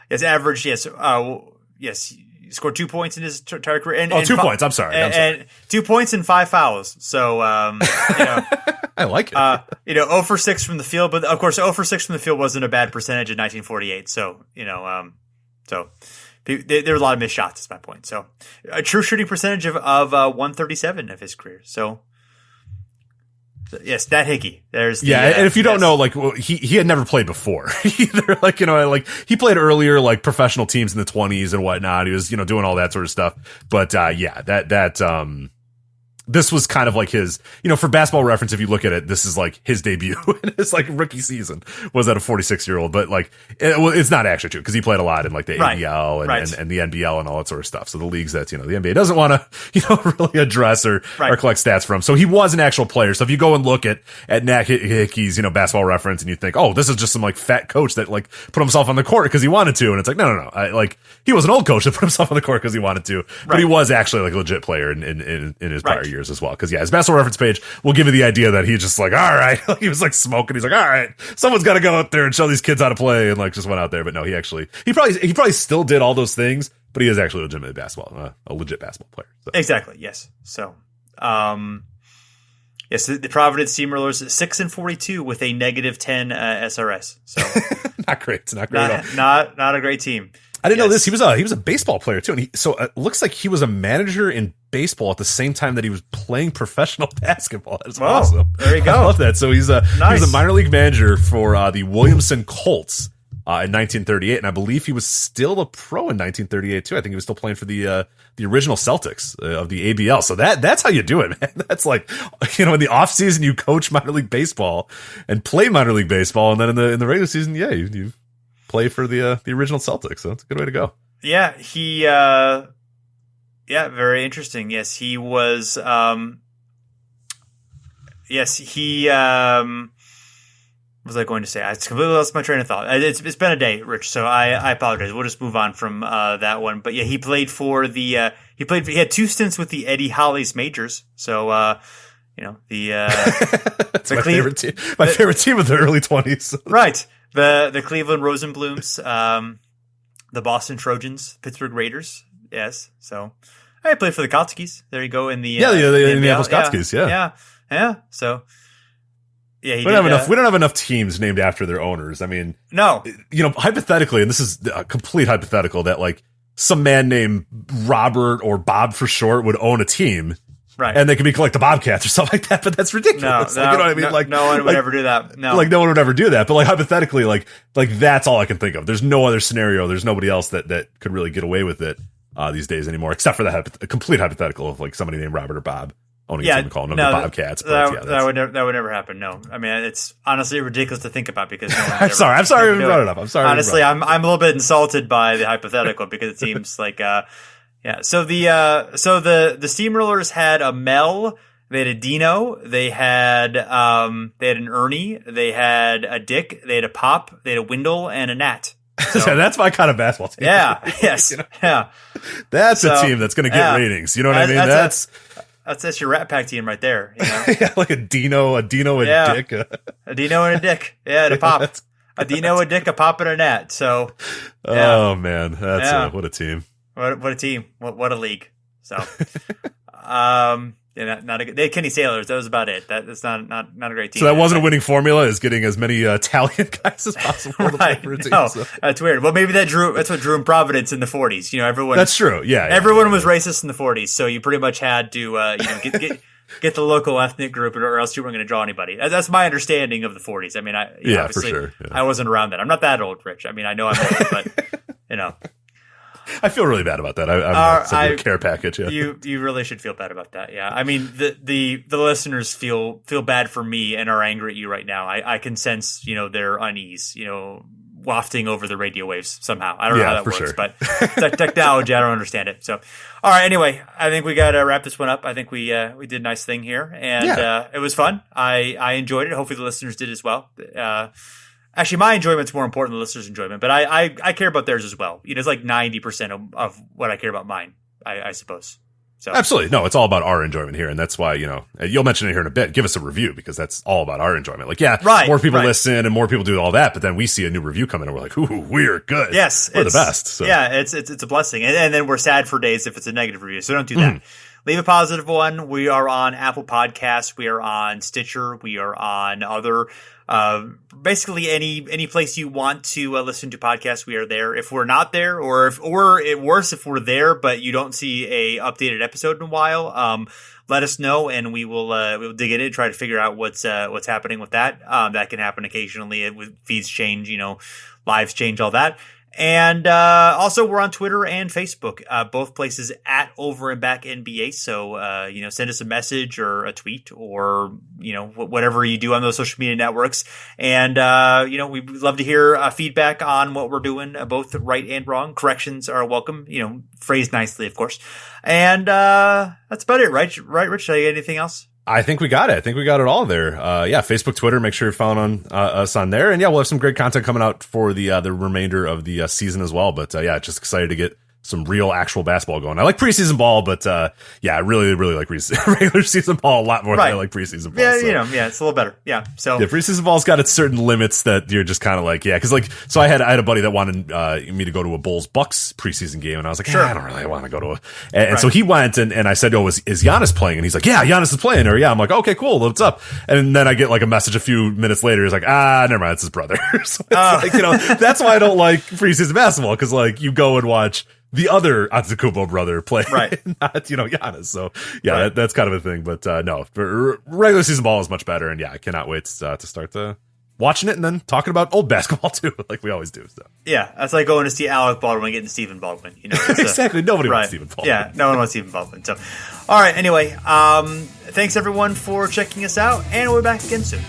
his average, yes, he scored 2 points in his entire career. And 2 points. I'm sorry. And 2 points and 5 fouls. So, I like it. 0 for 6 from the field, but of course, 0 for 6 from the field wasn't a bad percentage in 1948. So, there were a lot of missed shots. Is my point. So, a true shooting percentage of 137 of his career. So, yes, Nat Hickey. There's and if you don't know, like he had never played before either. Like he played earlier, like professional teams in the 20s and whatnot. He was doing all that sort of stuff. But this was kind of like his, for Basketball Reference, if you look at it, this is like his debut in his like rookie season was at a 46-year-old, but like it's not actually true because he played a lot in like the ABL and the NBL and all that sort of stuff. So the leagues that, the NBA doesn't want to, really address or collect stats from. So he was an actual player. So if you go and look at Nat Hickey's, Basketball Reference and you think, oh, this is just some like fat coach that like put himself on the court because he wanted to. And it's like, no. He was an old coach that put himself on the court because he wanted to, but he was actually like a legit player in his prior years as well. Because his Basketball Reference page will give you the idea that he just like, all right, he was like smoking. He's like, all right, someone's got to go out there and show these kids how to play, and like just went out there. But no, he probably still did all those things, but he is actually legitimately a legit basketball player. So. Exactly. Yes. So, yes, the Providence Steamrollers 6-42 with a -10 SRS. So not great. It's not great at all. Not a great team. I didn't know this. He was a baseball player too, and so it looks like he was a manager in baseball at the same time that he was playing professional basketball. That's awesome. There you go. I love that. So he was a minor league manager for the Williamson Colts in 1938, and I believe he was still a pro in 1938 too. I think he was still playing for the original Celtics of the ABL. So that's how you do it, man. That's like in the off season you coach minor league baseball and play minor league baseball, and then in the regular season, you play for the original Celtics. So that's a good way to go. Yeah, he very interesting. Yes, he was what was I going to say? I completely lost my train of thought. It's been a day, Rich, so I apologize. We'll just move on from that one. But yeah, he played for he had 2 stints with the Eddie Hollies Majors. So that's my favorite team. My favorite team of the early 20s. Right. The Cleveland Rosenblums, the Boston Trojans, Pittsburgh Raiders. Yes. So I played for the Kotskis. There you go. In the the Indianapolis Kotskis. Yeah. So yeah, we don't have enough teams named after their owners. I mean, no. Hypothetically, and this is a complete hypothetical, that like some man named Robert or Bob for short would own a team. Right. And they could be like the Bobcats or something like that, but that's ridiculous. No, you know what I mean? Like no one would ever do that. No. Like no one would ever do that. But like hypothetically, like that's all I can think of. There's no other scenario. There's nobody else that could really get away with it these days anymore, except for the complete hypothetical of like somebody named Robert or Bob owning a team and calling them the Bobcats. That would never happen. No, I mean it's honestly ridiculous to think about because no I'm sorry we brought it up. I'm sorry. Honestly, I'm a little bit insulted by the hypothetical because it seems like yeah. So the Steamrollers had a Mel, they had a Dino, they had an Ernie, they had a Dick, they had a Pop, they had a Windle, and a Nat. So that's my kind of basketball team. Yeah. Yes. Yeah. That's a team that's going to get ratings. You know what I mean? That's your Rat Pack team right there. You know? Yeah, like a Dino, and Dick. A Dino and a Dick. Yeah, and a Pop. A Dino, a Dick, a Pop, and a Nat. So. Yeah. Oh man, that's what a team. What a team! What a league! So, not a good. They had Kenny Sailors. That was about it. That's not a great team. So that wasn't a winning formula. Is getting as many Italian guys as possible to play for a team. No, that's weird. Well, maybe that's what drew in Providence in the 40s. Everyone. That's true. Yeah. Everyone was racist in the 40s, so you pretty much had to get the local ethnic group, or else you weren't going to draw anybody. That's my understanding of the 40s. I mean, for sure. Yeah. I wasn't around then. I'm not that old, Rich. I mean, I know I'm old, but I feel really bad about that. I'm a care package. Yeah. You really should feel bad about that. Yeah. I mean, the listeners feel bad for me and are angry at you right now. I can sense, their unease, wafting over the radio waves somehow. I don't know how that works, sure. But technology, I don't understand it. So, all right. Anyway, I think we got to wrap this one up. I think we did a nice thing here, and it was fun. I enjoyed it. Hopefully the listeners did as well. Actually, my enjoyment's more important than the listeners' enjoyment, but I care about theirs as well. It's like 90% of what I care about mine, I suppose. So absolutely. No, it's all about our enjoyment here. And that's why, you'll mention it here in a bit. Give us a review because that's all about our enjoyment. Like, more people listen and more people do all that. But then we see a new review come in and we're like, ooh, we're good. Yes. We're the best. So. Yeah, it's a blessing. And then we're sad for days if it's a negative review. So don't do that. Leave a positive one. We are on Apple Podcasts. We are on Stitcher. We are on other basically any place you want to listen to podcasts, we are there. If we're not there, or if we're there but you don't see a updated episode in a while, let us know and we'll dig in it, try to figure out what's happening with that. That can happen occasionally with feeds change, lives change, all that. And also we're on Twitter and Facebook, both places at Over and Back NBA. So send us a message or a tweet or whatever you do on those social media networks. And we'd love to hear feedback on what we're doing, both right and wrong. Corrections are welcome, phrased nicely, of course. And that's about it, right, Rich? Did I get anything else? I think we got it. I think we got it all there. Facebook, Twitter, make sure you're following us on there. And we'll have some great content coming out for the remainder of the season as well. But just excited to get some real actual basketball going. I like preseason ball, but I really, really like regular season ball a lot more than I like preseason ball. Yeah, it's a little better. Yeah. So preseason ball's got its certain limits that you're just kind of like, so I had a buddy that wanted me to go to a Bulls-Bucks preseason game, and I was like, I don't really want to go to and so he went, and I said, is Giannis playing? And he's like, yeah, Giannis is playing. Or I'm like, okay, cool, what's up? And then I get like a message a few minutes later, he's like, never mind, it's his brother. So it's that's why I don't like preseason basketball, because like you go and watch the other Antetokounmpo brother play, not, Giannis. So, that's kind of a thing. But, no, regular season ball is much better. And, I cannot wait to start watching it and then talking about old basketball, too, like we always do. So. Yeah, that's like going to see Alec Baldwin getting Stephen Baldwin. Exactly. Nobody wants Stephen Baldwin. Yeah, no one wants Stephen Baldwin. So, all right, anyway, thanks, everyone, for checking us out. And we'll be back again soon.